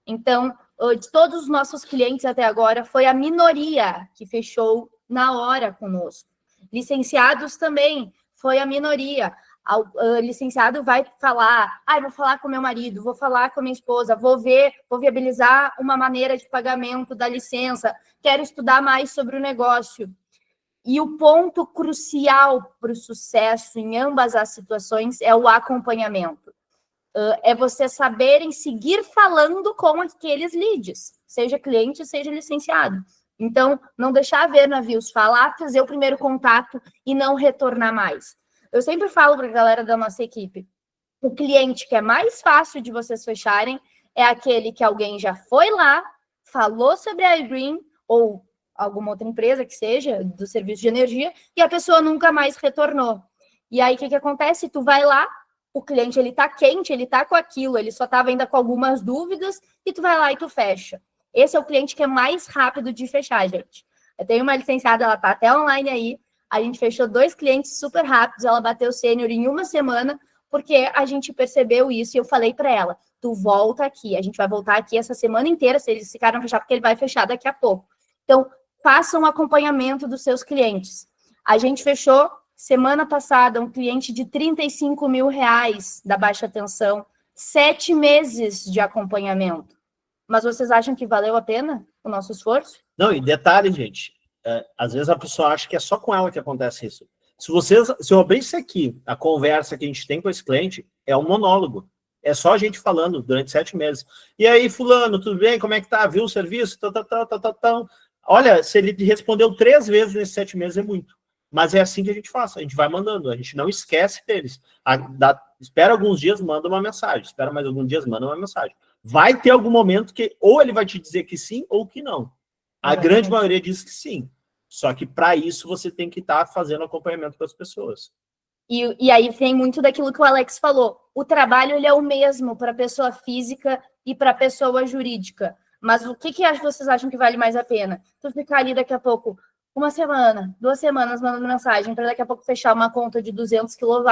Então, de todos os nossos clientes até agora, foi a minoria que fechou na hora conosco. Licenciados também, foi a minoria. O licenciado vai falar, vou falar com meu marido, vou falar com minha esposa, vou viabilizar uma maneira de pagamento da licença, quero estudar mais sobre o negócio. E o ponto crucial para o sucesso em ambas as situações é o acompanhamento. É você saberem seguir falando com aqueles leads, seja cliente, seja licenciado. Então, não deixar ver navios, falar, fazer o primeiro contato e não retornar mais. Eu sempre falo para a galera da nossa equipe, o cliente que é mais fácil de vocês fecharem é aquele que alguém já foi lá, falou sobre a iGreen ou alguma outra empresa que seja, do serviço de energia, e a pessoa nunca mais retornou. E aí, o que acontece? Tu vai lá, o cliente, ele tá quente, ele tá com aquilo, ele só tava ainda com algumas dúvidas, e tu vai lá e tu fecha. Esse é o cliente que é mais rápido de fechar, gente. Eu tenho uma licenciada, ela tá até online aí, a gente fechou 2 clientes super rápidos, ela bateu sênior em 1 semana, porque a gente percebeu isso e eu falei para ela, tu volta aqui, a gente vai voltar aqui essa semana inteira, se eles ficaram fechar, porque ele vai fechar daqui a pouco. Então, façam um acompanhamento dos seus clientes. A gente fechou, semana passada, um cliente de R$35 mil da baixa tensão, 7 meses de acompanhamento. Mas vocês acham que valeu a pena o nosso esforço? Não, e detalhe, gente, às vezes a pessoa acha que é só com ela que acontece isso. Se eu abrisse aqui a conversa que a gente tem com esse cliente, é um monólogo. É só a gente falando durante 7 meses. E aí, fulano, tudo bem? Como é que tá? Viu o serviço? Olha, se ele respondeu 3 vezes nesses 7 meses, é muito. Mas é assim que a gente faz. A gente vai mandando. A gente não esquece deles. Espera alguns dias, manda uma mensagem. Espera mais alguns dias, manda uma mensagem. Vai ter algum momento que ou ele vai te dizer que sim ou que não. A grande maioria diz que sim. Só que para isso você tem que estar fazendo acompanhamento com as pessoas. E aí vem muito daquilo que o Alex falou. O trabalho ele é o mesmo para a pessoa física e para a pessoa jurídica. Mas o que vocês acham que vale mais a pena? Tu ficar ali daqui a pouco 1 semana, 2 semanas mandando mensagem para daqui a pouco fechar uma conta de 200 kW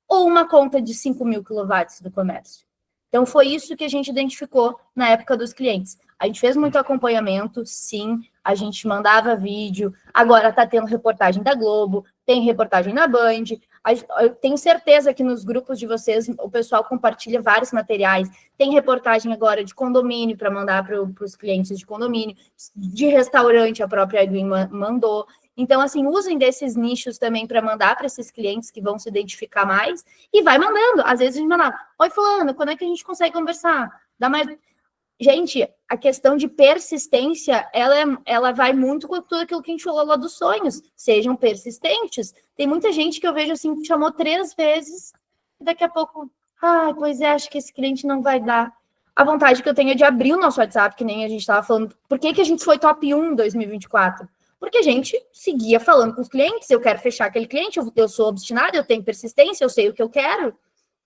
ou uma conta de 5.000 kW do comércio. Então, foi isso que a gente identificou na época dos clientes. A gente fez muito acompanhamento, sim. a gente mandava vídeo, agora está tendo reportagem da Globo, tem reportagem na Band. Eu tenho certeza que nos grupos de vocês o pessoal compartilha vários materiais. Tem reportagem agora de condomínio para mandar para os clientes de condomínio, de restaurante, a própria Edwin mandou. Então, assim, usem desses nichos também para mandar para esses clientes que vão se identificar mais e vai mandando. Às vezes a gente manda, oi, fulano, quando é que a gente consegue conversar? Dá mais... Gente, a questão de persistência, ela vai muito com tudo aquilo que a gente falou lá dos sonhos. Sejam persistentes. Tem muita gente que eu vejo assim, que chamou 3 vezes, e daqui a pouco, pois é, acho que esse cliente não vai dar. A vontade que eu tenho é de abrir o nosso WhatsApp, que nem a gente estava falando. Por que a gente foi top 1 em 2024? Porque a gente seguia falando com os clientes, eu quero fechar aquele cliente, eu sou obstinada, eu tenho persistência, eu sei o que eu quero.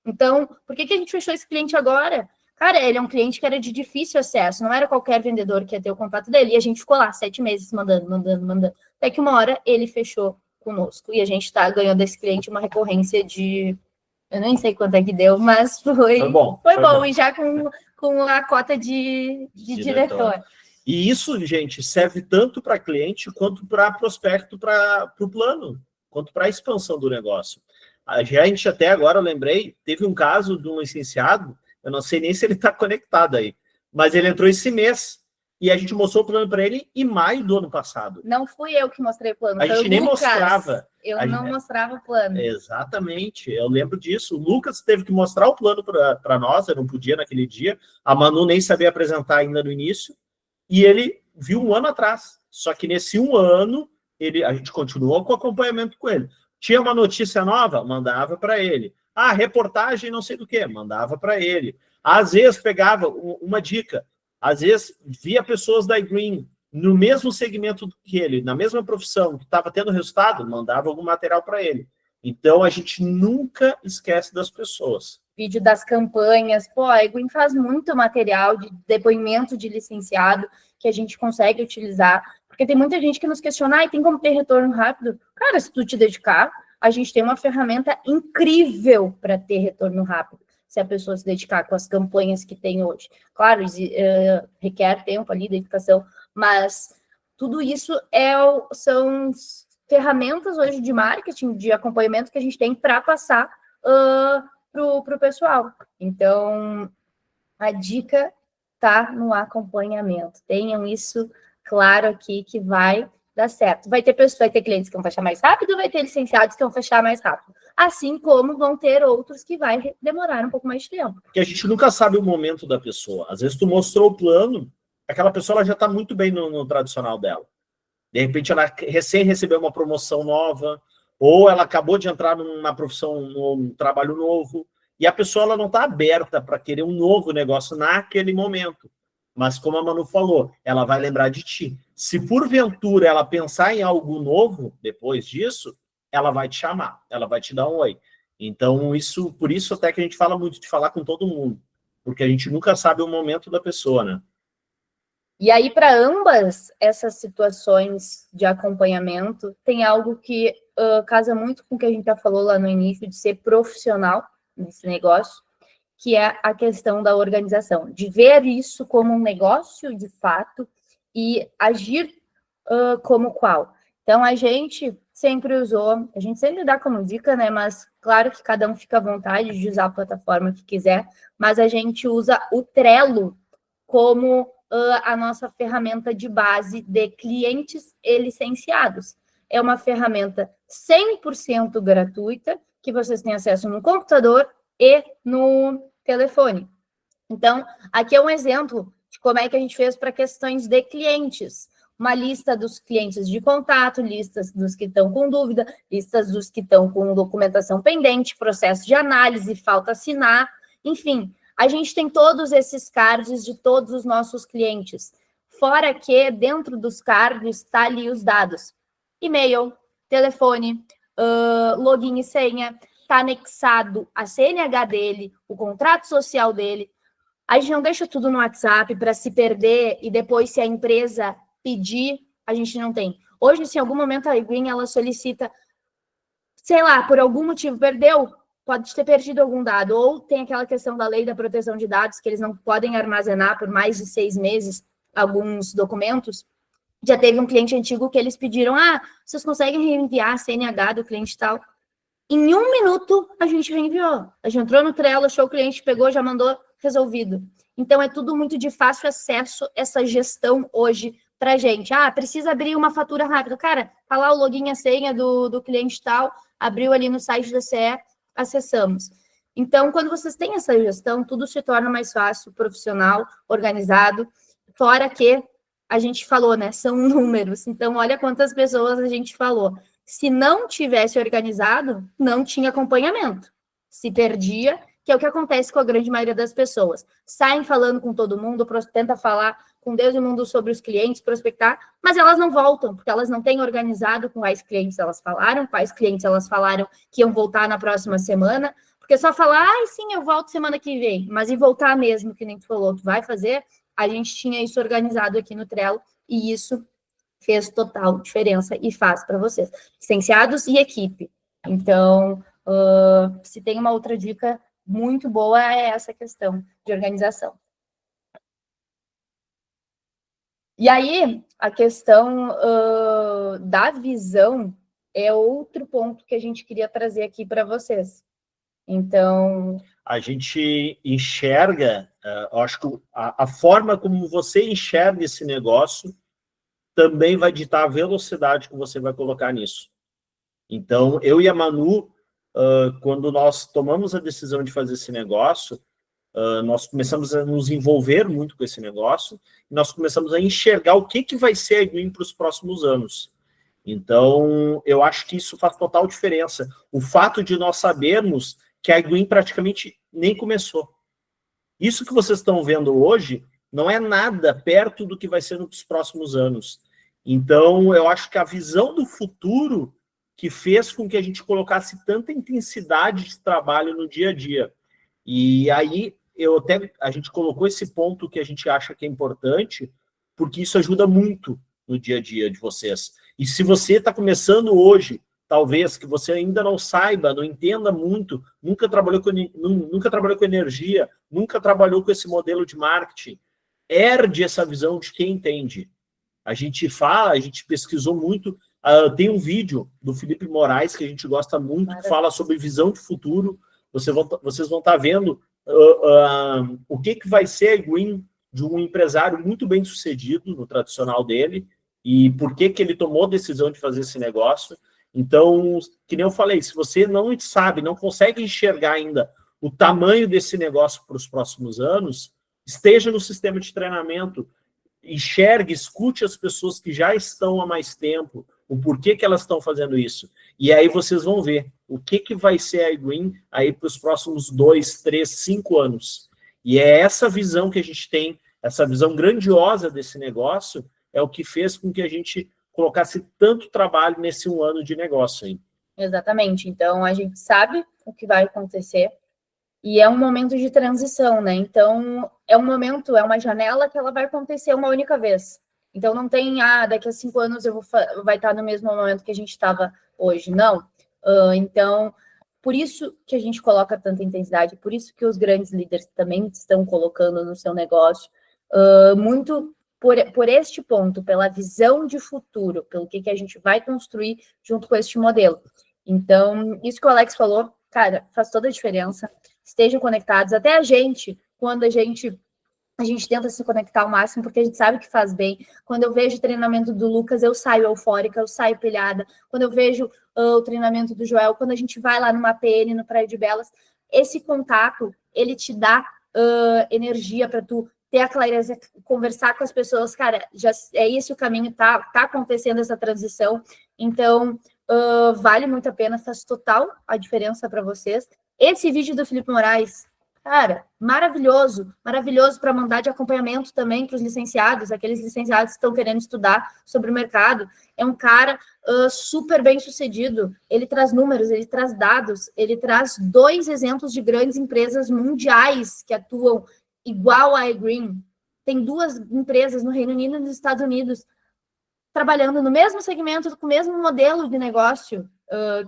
Então, por que a gente fechou esse cliente agora? Cara, ele é um cliente que era de difícil acesso, não era qualquer vendedor que ia ter o contato dele, e a gente ficou lá 7 meses mandando, até que uma hora ele fechou conosco, e a gente ganhou desse cliente uma recorrência de, eu nem sei quanto é que deu, mas foi bom, e já com a cota de diretor. E isso, gente, serve tanto para cliente quanto para prospecto, para o plano, quanto para a expansão do negócio. A gente até agora, eu lembrei, teve um caso de um licenciado, eu não sei nem se ele está conectado aí, mas ele entrou esse mês e a gente mostrou o plano para ele em maio do ano passado. Não fui eu que mostrei o plano, a gente nem mostrava. Eu não mostrava o plano. Exatamente, eu lembro disso. O Lucas teve que mostrar o plano para nós, eu não podia naquele dia, a Manu nem sabia apresentar ainda no início, e ele viu 1 ano atrás. Só que nesse 1 ano, a gente continuou com o acompanhamento com ele. Tinha uma notícia nova, mandava para ele. Reportagem não sei do que, mandava para ele. Às vezes pegava uma dica, às vezes via pessoas da iGreen no mesmo segmento que ele, na mesma profissão, que estava tendo resultado, mandava algum material para ele. Então, a gente nunca esquece das pessoas. Vídeo das campanhas. A iGreen faz muito material de depoimento de licenciado que a gente consegue utilizar, porque tem muita gente que nos questiona, tem como ter retorno rápido? Cara, se tu te dedicar, a gente tem uma ferramenta incrível para ter retorno rápido, se a pessoa se dedicar com as campanhas que tem hoje. Claro, requer tempo ali, dedicação, mas tudo isso são ferramentas hoje de marketing, de acompanhamento que a gente tem para passar para o pessoal. Então, a dica está no acompanhamento. Tenham isso claro aqui que vai dar certo. Vai ter clientes que vão fechar mais rápido, vai ter licenciados que vão fechar mais rápido. Assim como vão ter outros que vai demorar um pouco mais de tempo. Porque a gente nunca sabe o momento da pessoa. Às vezes tu mostrou o plano, aquela pessoa ela já está muito bem no tradicional dela. De repente ela recém recebeu uma promoção nova, ou ela acabou de entrar numa profissão, num trabalho novo, e a pessoa ela não está aberta para querer um novo negócio naquele momento. Mas como a Manu falou, ela vai lembrar de ti. Se porventura ela pensar em algo novo depois disso, ela vai te chamar, ela vai te dar um oi. Então, por isso até que a gente fala muito de falar com todo mundo, porque a gente nunca sabe o momento da pessoa, né? E aí, para ambas essas situações de acompanhamento, tem algo que casa muito com o que a gente já falou lá no início, de ser profissional nesse negócio, que é a questão da organização, de ver isso como um negócio de fato e agir como qual. Então, a gente sempre dá como dica, né? Mas claro que cada um fica à vontade de usar a plataforma que quiser, mas a gente usa o Trello como a nossa ferramenta de base de clientes e licenciados. É uma ferramenta 100% gratuita, que vocês têm acesso no computador e no telefone. Então, aqui é um exemplo de como é que a gente fez para questões de clientes. Uma lista dos clientes de contato, listas dos que estão com dúvida, listas dos que estão com documentação pendente, processo de análise, falta assinar, enfim. A gente tem todos esses cards de todos os nossos clientes. Fora que dentro dos cards está ali os dados. E-mail, telefone, login e senha, está anexado a CNH dele, o contrato social dele. A gente não deixa tudo no WhatsApp para se perder e depois, se a empresa pedir, a gente não tem. Hoje, se em algum momento a iGreen, ela solicita, sei lá, por algum motivo perdeu, pode ter perdido algum dado, ou tem aquela questão da lei da proteção de dados, que eles não podem armazenar por mais de 6 meses alguns documentos. Já teve um cliente antigo que eles pediram, vocês conseguem reenviar a CNH do cliente tal? Em 1 minuto, a gente reenviou. A gente entrou no Trello, achou o cliente, pegou, já mandou, resolvido. Então, é tudo muito de fácil acesso, essa gestão hoje para a gente. Precisa abrir uma fatura rápida. Cara, tá lá o login e a senha do cliente tal, abriu ali no site da CE, acessamos. Então, quando vocês têm essa gestão, tudo se torna mais fácil, profissional, organizado, fora que a gente falou, né? São números. Então, olha quantas pessoas a gente falou. Se não tivesse organizado, não tinha acompanhamento. Se perdia, que é o que acontece com a grande maioria das pessoas. Saem falando com todo mundo, tenta falar com Deus e o mundo sobre os clientes, prospectar, mas elas não voltam, porque elas não têm organizado com quais clientes elas falaram, quais clientes elas falaram que iam voltar na próxima semana, porque só falar, sim, eu volto semana que vem, mas e voltar mesmo, que nem tu falou, tu vai fazer? A gente tinha isso organizado aqui no Trello, e isso fez total diferença e faz para vocês. Licenciados e equipe. Então, se tem uma outra dica muito boa, é essa questão de organização. E aí, a questão da visão é outro ponto que a gente queria trazer aqui para vocês. Então... A gente enxerga, acho que a forma como você enxerga esse negócio também vai ditar a velocidade que você vai colocar nisso. Então, eu e a Manu, quando nós tomamos a decisão de fazer esse negócio, nós começamos a nos envolver muito com esse negócio, e nós começamos a enxergar o que vai ser a eGreen para os próximos anos. Então, eu acho que isso faz total diferença. O fato de nós sabermos que a eGreen praticamente nem começou. Isso que vocês estão vendo hoje não é nada perto do que vai ser nos próximos anos. Então, eu acho que a visão do futuro que fez com que a gente colocasse tanta intensidade de trabalho no dia a dia. E aí, a gente colocou esse ponto que a gente acha que é importante, porque isso ajuda muito no dia a dia de vocês. E se você está começando hoje, talvez que você ainda não saiba, não entenda muito, nunca trabalhou com energia, nunca trabalhou com esse modelo de marketing, herde essa visão de quem entende. A gente pesquisou muito, tem um vídeo do Felipe Moraes, que a gente gosta muito, que fala sobre visão de futuro. Vocês vão estar vendo o que vai ser a eGreen de um empresário muito bem sucedido no tradicional dele, e por que ele tomou a decisão de fazer esse negócio. Então, que nem eu falei, se você não sabe, não consegue enxergar ainda o tamanho desse negócio para os próximos anos, esteja no sistema de treinamento, enxergue, escute as pessoas que já estão há mais tempo, o porquê que elas estão fazendo isso. E aí vocês vão ver o que vai ser a eGreen aí para os próximos 2, 3, 5 anos. E é essa visão que a gente tem, essa visão grandiosa desse negócio, é o que fez com que a gente colocasse tanto trabalho nesse 1 ano de negócio aí. Exatamente. Então, a gente sabe o que vai acontecer e é um momento de transição, né? Então, é um momento, é uma janela que ela vai acontecer uma única vez. Então, não tem, daqui a 5 anos vai estar no mesmo momento que a gente estava hoje. Não. Então, por isso que a gente coloca tanta intensidade, por isso que os grandes líderes também estão colocando no seu negócio, muito por este ponto, pela visão de futuro, pelo que a gente vai construir junto com este modelo. Então, isso que o Alex falou, cara, faz toda a diferença. Estejam conectados. Até a gente, quando a gente tenta se conectar ao máximo, porque a gente sabe que faz bem. Quando eu vejo o treinamento do Lucas, eu saio eufórica, eu saio pilhada. Quando eu vejo o treinamento do Joel, quando a gente vai lá numa PN, no Praia de Belas, esse contato, ele te dá energia para tu ter a clareza, conversar com as pessoas, cara, já é esse o caminho, tá acontecendo essa transição, então vale muito a pena, faz total a diferença para vocês. Esse vídeo do Felipe Moraes, cara, maravilhoso para mandar de acompanhamento também para os licenciados, aqueles licenciados que estão querendo estudar sobre o mercado. É um cara super bem sucedido, ele traz números, ele traz dados, ele traz 2 exemplos de grandes empresas mundiais que atuam igual a eGreen. Tem 2 empresas no Reino Unido e nos Estados Unidos trabalhando no mesmo segmento, com o mesmo modelo de negócio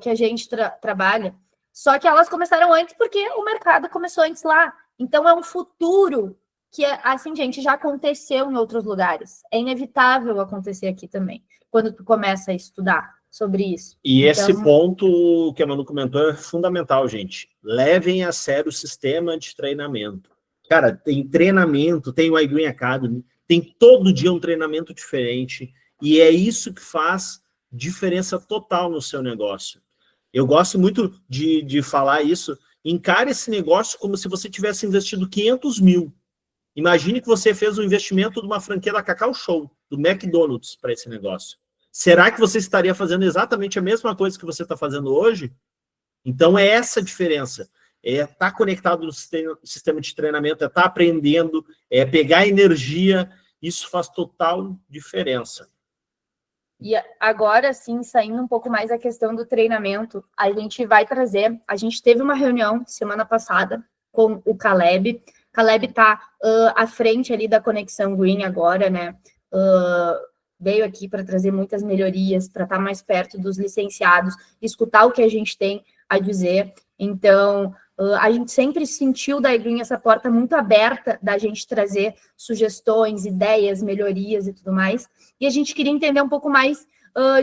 que a gente trabalha. Só que elas começaram antes porque o mercado começou antes lá. Então, é um futuro que, assim, gente, já aconteceu em outros lugares. É inevitável acontecer aqui também, quando tu começa a estudar sobre isso. E então, esse ponto que a Manu comentou é fundamental, gente. Levem a sério o sistema de treinamento. Cara, tem treinamento, tem o iGreen Academy, tem todo dia um treinamento diferente, e é isso que faz diferença total no seu negócio. Eu gosto muito de falar isso. Encare esse negócio como se você tivesse investido 500 mil. Imagine que você fez um investimento de uma franquia da Cacau Show, do McDonald's, para esse negócio. Será que você estaria fazendo exatamente a mesma coisa que você está fazendo hoje? Então, é essa a diferença. É estar conectado no sistema de treinamento, é estar aprendendo, é pegar energia. Isso faz total diferença. E agora, sim, saindo um pouco mais da questão do treinamento, a gente teve uma reunião semana passada com o Caleb. Caleb está à frente ali da Conexão Green agora, né? Veio aqui para trazer muitas melhorias, para estar mais perto dos licenciados, escutar o que a gente tem a dizer. Então, a gente sempre sentiu da iGreen essa porta muito aberta da gente trazer sugestões, ideias, melhorias e tudo mais. E a gente queria entender um pouco mais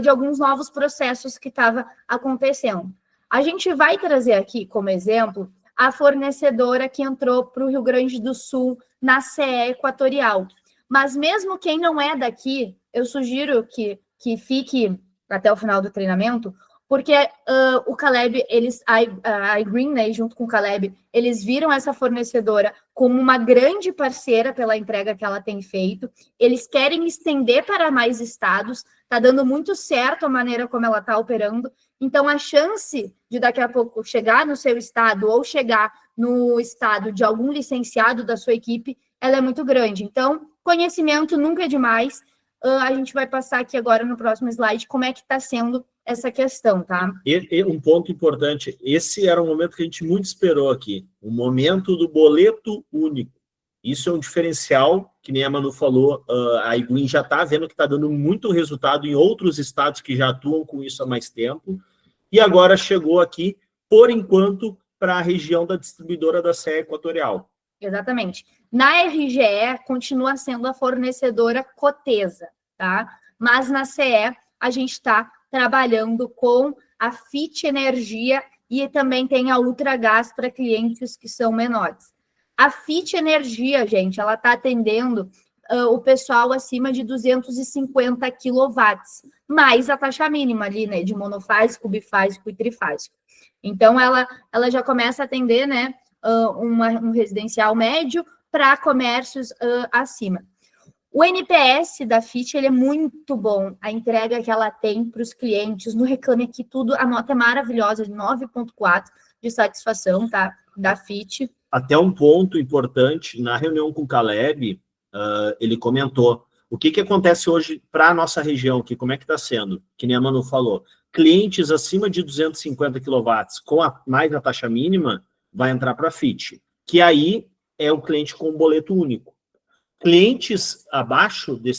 de alguns novos processos que estavam acontecendo. A gente vai trazer aqui, como exemplo, a fornecedora que entrou para o Rio Grande do Sul na CE Equatorial. Mas mesmo quem não é daqui, eu sugiro que fique até o final do treinamento, porque o Caleb, a iGreen, né, junto com o Caleb, eles viram essa fornecedora como uma grande parceira pela entrega que ela tem feito. Eles querem estender para mais estados, está dando muito certo a maneira como ela está operando. Então, a chance de daqui a pouco chegar no seu estado ou chegar no estado de algum licenciado da sua equipe, ela é muito grande. Então, conhecimento nunca é demais. A gente vai passar aqui agora no próximo slide como é que está sendo essa questão, tá? E um ponto importante, esse era um momento que a gente muito esperou aqui, o momento do boleto único. Isso é um diferencial, que nem a Manu falou, a iGreen já está vendo que está dando muito resultado em outros estados que já atuam com isso há mais tempo, e agora chegou aqui, por enquanto, para a região da distribuidora da CE Equatorial. Exatamente. Na RGE, continua sendo a fornecedora Cotesa, tá? Mas na CE, a gente está trabalhando com a FIT Energia e também tem a Ultragás para clientes que são menores. A FIT Energia, gente, ela está atendendo o pessoal acima de 250 quilowatts, mais a taxa mínima ali, né, de monofásico, bifásico e trifásico. Então, ela já começa a atender, né, um residencial médio para comércios acima. O NPS da FIT, ele é muito bom, a entrega que ela tem para os clientes, no Reclame Aqui Tudo, a nota é maravilhosa, de 9,4 de satisfação, tá, da FIT. Até um ponto importante, na reunião com o Caleb, ele comentou, o que acontece hoje para a nossa região, que como é que está sendo, que nem a Manu falou, clientes acima de 250 kW com mais a taxa mínima, vai entrar para a FIT, que aí é o cliente com boleto único. Clientes abaixo de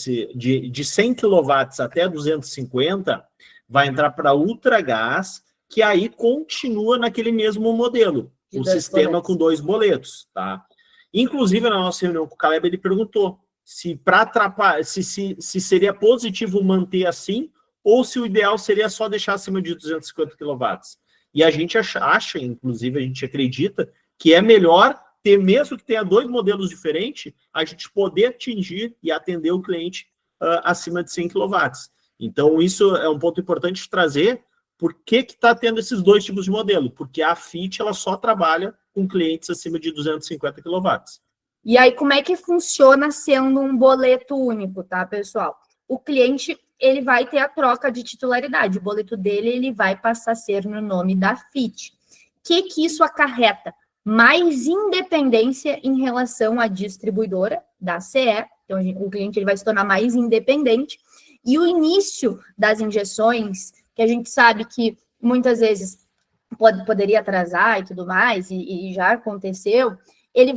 100 kW até 250, vai entrar para Ultragás, que aí continua naquele mesmo modelo, um sistema com 2 boletos, tá? Inclusive, na nossa reunião com o Caleb, ele perguntou se seria positivo manter assim, ou se o ideal seria só deixar acima de 250 kW. E a gente acha, inclusive, a gente acredita que é melhor ter, mesmo que tenha 2 modelos diferentes, a gente poder atingir e atender o cliente acima de 100 kW. Então, isso é um ponto importante de trazer. Por que está tendo esses 2 tipos de modelo? Porque a FIT ela só trabalha com clientes acima de 250 kW. E aí, como é que funciona sendo um boleto único, tá, pessoal? O cliente, ele vai ter a troca de titularidade. O boleto dele, ele vai passar a ser no nome da FIT. O que isso acarreta? Mais independência em relação à distribuidora da CE. Então, o cliente ele vai se tornar mais independente. E o início das injeções, que a gente sabe que muitas vezes poderia atrasar e tudo mais, e já aconteceu, ele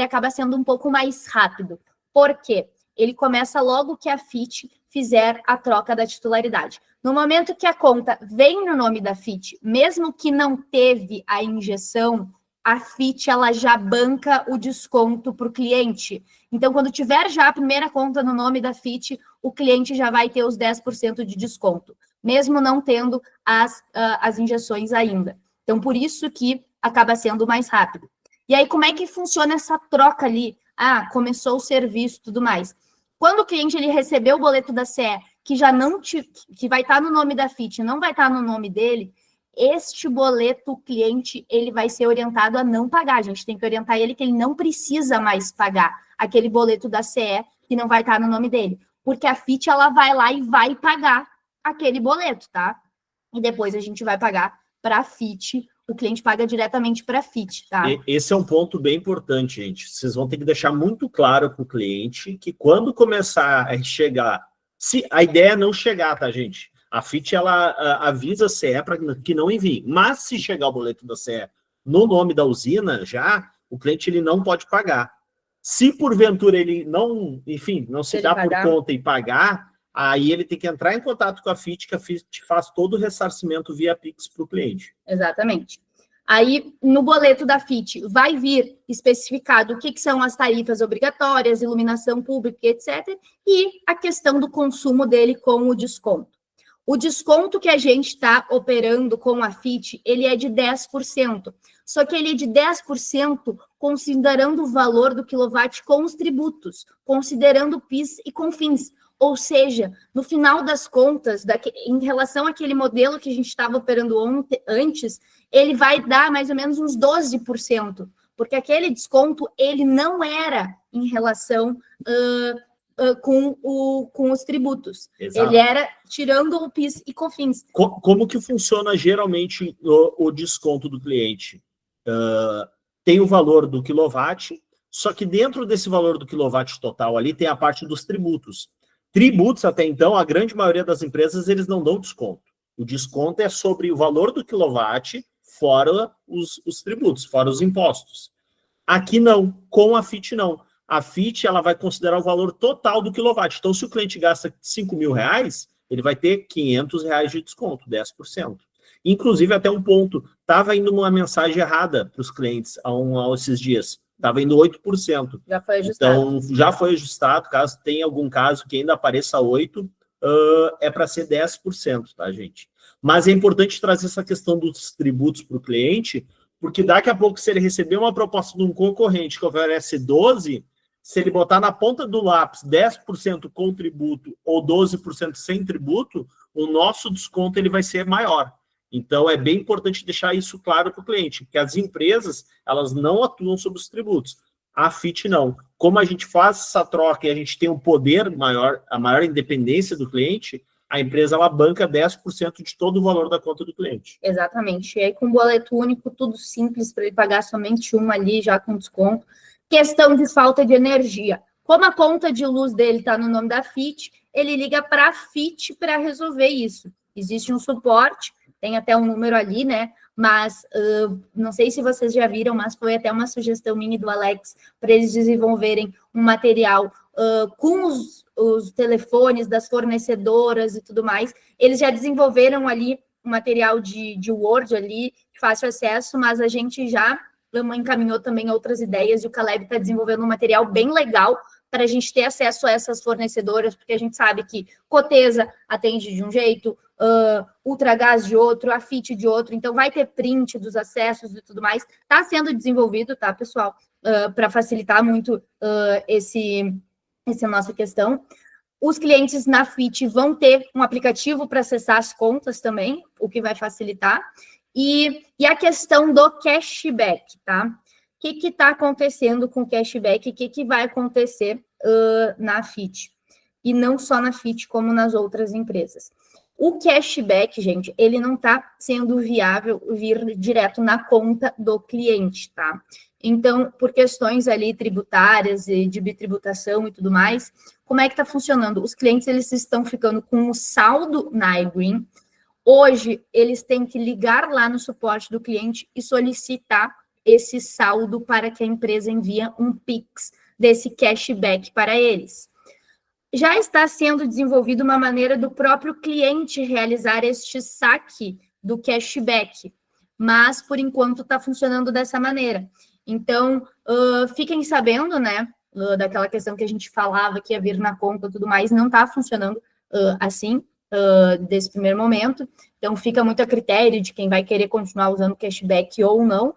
acaba sendo um pouco mais rápido. Por quê? Ele começa logo que a FIT fizer a troca da titularidade. No momento que a conta vem no nome da FIT, mesmo que não teve a injeção a Fit ela já banca o desconto para o cliente. Então, quando tiver já a primeira conta no nome da Fit, o cliente já vai ter os 10% de desconto, mesmo não tendo as injeções ainda. Então, por isso que acaba sendo mais rápido. E aí, como é que funciona essa troca ali? Ah, começou o serviço e tudo mais. Quando o cliente ele recebeu o boleto da CE, que já não que vai estar no nome da Fit, não vai estar no nome dele, este boleto, o cliente, ele vai ser orientado a não pagar. A gente tem que orientar ele que ele não precisa mais pagar aquele boleto da CE que não vai estar no nome dele. Porque a Fit, ela vai lá e vai pagar aquele boleto, tá? E depois a gente vai pagar para a Fit, o cliente paga diretamente para a Fit, tá? Esse é um ponto bem importante, gente. Vocês vão ter que deixar muito claro para o cliente que quando começar a chegar, se a ideia é não chegar, tá, gente? A Fit, ela avisa a CE para que não envie. Mas se chegar o boleto da CE no nome da usina, já, o cliente ele não pode pagar. Se porventura ele não, enfim, não se dá por conta e pagar, aí ele tem que entrar em contato com a Fit, que a Fit faz todo o ressarcimento via Pix para o cliente. Exatamente. Aí, no boleto da Fit, vai vir especificado o que são as tarifas obrigatórias, iluminação pública, etc. E a questão do consumo dele com o desconto. O desconto que a gente está operando com a Fit, ele é de 10%. Só que ele é de 10% considerando o valor do quilowatt com os tributos, considerando PIS e CONFINS. Ou seja, no final das contas, em relação àquele modelo que a gente estava operando antes, ele vai dar mais ou menos uns 12%, porque aquele desconto, ele não era em relação com os tributos. Exato. Ele era tirando o PIS e COFINS. Como que funciona geralmente o desconto do cliente? Tem o valor do quilowatt, só que dentro desse valor do quilowatt total ali tem a parte dos tributos. Tributos, até então, a grande maioria das empresas, eles não dão desconto. O desconto é sobre o valor do quilowatt, fora os tributos, fora os impostos. Aqui não, com a Fit não. A Fit, ela vai considerar o valor total do quilowatt. Então, se o cliente gasta R$5.000, ele vai ter R$500 de desconto, 10%. Inclusive, até um ponto, estava indo uma mensagem errada para os clientes há esses dias. Estava indo 8%. Já foi ajustado. Então, já foi ajustado. Caso tenha algum caso que ainda apareça 8%, é para ser 10%, tá, gente? Mas é importante trazer essa questão dos tributos para o cliente, porque daqui a pouco, se ele receber uma proposta de um concorrente que oferece 12%, se ele botar na ponta do lápis 10% com tributo ou 12% sem tributo, o nosso desconto ele vai ser maior. Então, é bem importante deixar isso claro para o cliente, porque as empresas, elas não atuam sobre os tributos. A Fit não. Como a gente faz essa troca e a gente tem um poder maior, a maior independência do cliente, a empresa, ela banca 10% de todo o valor da conta do cliente. Exatamente. E aí, com boleto único, tudo simples, para ele pagar somente uma ali, já com desconto. Questão de falta de energia. Como a conta de luz dele está no nome da Fit, ele liga para a Fit para resolver isso. Existe um suporte, tem até um número ali, né? Mas não sei se vocês já viram, mas foi até uma sugestão minha do Alex para eles desenvolverem um material com os telefones das fornecedoras e tudo mais. Eles já desenvolveram ali um material de Word ali, de fácil acesso, mas a gente já encaminhou também outras ideias e o Caleb está desenvolvendo um material bem legal para a gente ter acesso a essas fornecedoras, porque a gente sabe que Cotesa atende de um jeito, Ultragás de outro, a Fit de outro, então vai ter print dos acessos e tudo mais. Está sendo desenvolvido, tá, pessoal? Para facilitar muito essa nossa questão. Os clientes na Fit vão ter um aplicativo para acessar as contas também, o que vai facilitar. E a questão do cashback, tá? O que está acontecendo com o cashback? O que vai acontecer na Fit? E não só na Fit, como nas outras empresas. O cashback, gente, ele não está sendo viável vir direto na conta do cliente, tá? Então, por questões ali tributárias e de bitributação e tudo mais, como é que está funcionando? Os clientes, eles estão ficando com o saldo na iGreen. Hoje, eles têm que ligar lá no suporte do cliente e solicitar esse saldo para que a empresa envie um Pix desse cashback para eles. Já está sendo desenvolvida uma maneira do próprio cliente realizar este saque do cashback. mas por enquanto está funcionando dessa maneira. Então, fiquem sabendo, né, daquela questão que a gente falava que ia vir na conta e tudo mais, não está funcionando assim, desse primeiro momento. Então, fica muito a critério de quem vai querer continuar usando cashback ou não.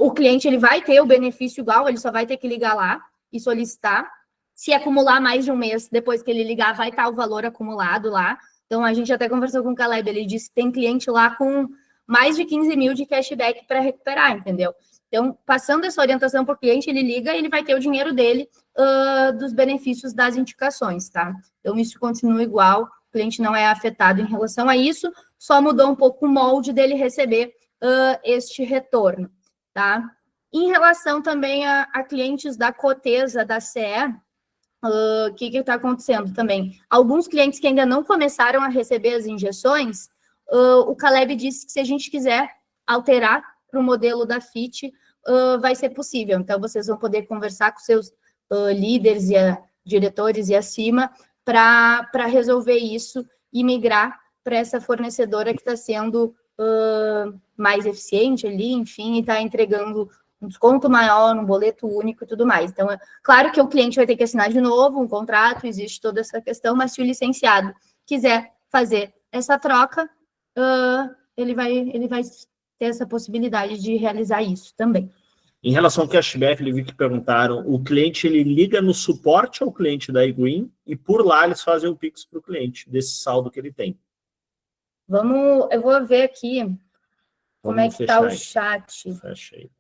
O cliente ele vai ter o benefício igual, ele só vai ter que ligar lá e solicitar. Se acumular mais de um mês, depois que ele ligar, vai estar o valor acumulado lá. Então, a gente até conversou com o Caleb, ele disse que tem cliente lá com mais de 15 mil de cashback para recuperar, entendeu? Então, passando essa orientação para o cliente, ele liga e ele vai ter o dinheiro dele dos benefícios das indicações, tá? Então, isso continua igual, o cliente não é afetado em relação a isso, só mudou um pouco o molde dele receber este retorno, tá? Em relação também a clientes da Cotesa, da CE, o que está acontecendo também? Alguns clientes que ainda não começaram a receber as injeções, o Caleb disse que se a gente quiser alterar para o modelo da FIT, vai ser possível. Então, vocês vão poder conversar com seus líderes e diretores e acima para resolver isso e migrar para essa fornecedora que está sendo mais eficiente ali, enfim, e está entregando um desconto maior, um boleto único e tudo mais. Então, é claro que o cliente vai ter que assinar de novo um contrato, existe toda essa questão, mas se o licenciado quiser fazer essa troca, ele vai ter essa possibilidade de realizar isso também. Em relação ao cashback, ele viu que perguntaram, o cliente ele liga no suporte ao cliente da iGreen e por lá eles fazem o Pix para o cliente, desse saldo que ele tem. Eu vou ver aqui como é que está o chat. Fecha aí.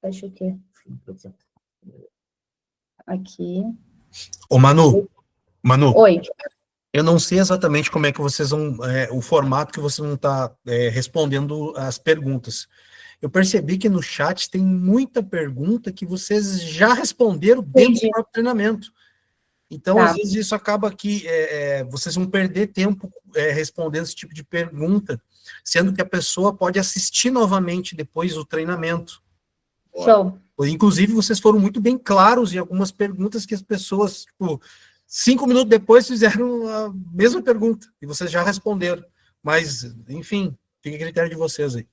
Fecha o quê? Aqui. Ô, Manu. Oi. Eu não sei exatamente como é que vocês vão, o formato que vocês vão estar respondendo as perguntas. Eu percebi que no chat tem muita pergunta que vocês já responderam dentro do próprio treinamento. Então, às vezes, isso acaba que vocês vão perder tempo respondendo esse tipo de pergunta, sendo que a pessoa pode assistir novamente depois do treinamento. Show. Inclusive, vocês foram muito bem claros em algumas perguntas que as pessoas, 5 minutos depois, fizeram a mesma pergunta, e vocês já responderam. Mas, enfim, fica a critério de vocês aí.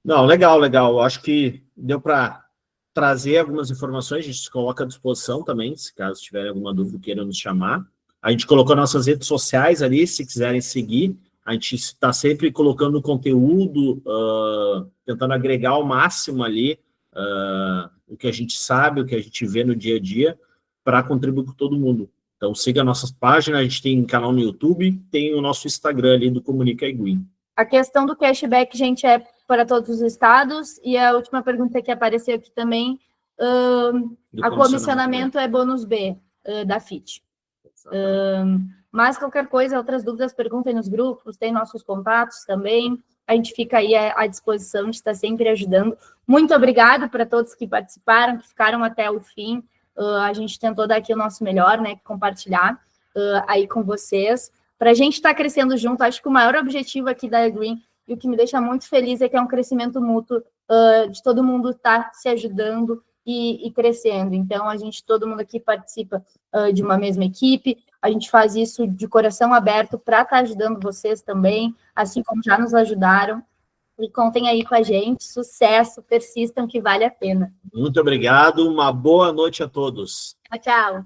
Não, legal. Acho que deu para trazer algumas informações, a gente se coloca à disposição também, se caso tiverem alguma dúvida, queiram nos chamar. A gente colocou nossas redes sociais ali, se quiserem seguir. A gente está sempre colocando conteúdo, tentando agregar ao máximo ali o que a gente sabe, o que a gente vê no dia a dia, para contribuir com todo mundo. Então, siga nossas páginas, a gente tem canal no YouTube, tem o nosso Instagram ali do Comunica iGreen. A questão do cashback, gente, é para todos os estados, e a última pergunta que apareceu aqui também, a comissionamento é bônus B da FIT. Mas qualquer coisa, outras dúvidas, perguntem nos grupos, tem nossos contatos também, a gente fica aí à disposição, a gente está sempre ajudando. Muito obrigado para todos que participaram, que ficaram até o fim. A gente tentou dar aqui o nosso melhor, né, compartilhar aí com vocês. Para a gente estar crescendo junto, acho que o maior objetivo aqui da iGreen, e o que me deixa muito feliz é que é um crescimento mútuo, de todo mundo estar se ajudando e crescendo. Então, todo mundo aqui participa de uma mesma equipe, a gente faz isso de coração aberto para estar ajudando vocês também, assim como já nos ajudaram. E contem aí com a gente, sucesso, persistam que vale a pena. Muito obrigado, uma boa noite a todos. Tchau.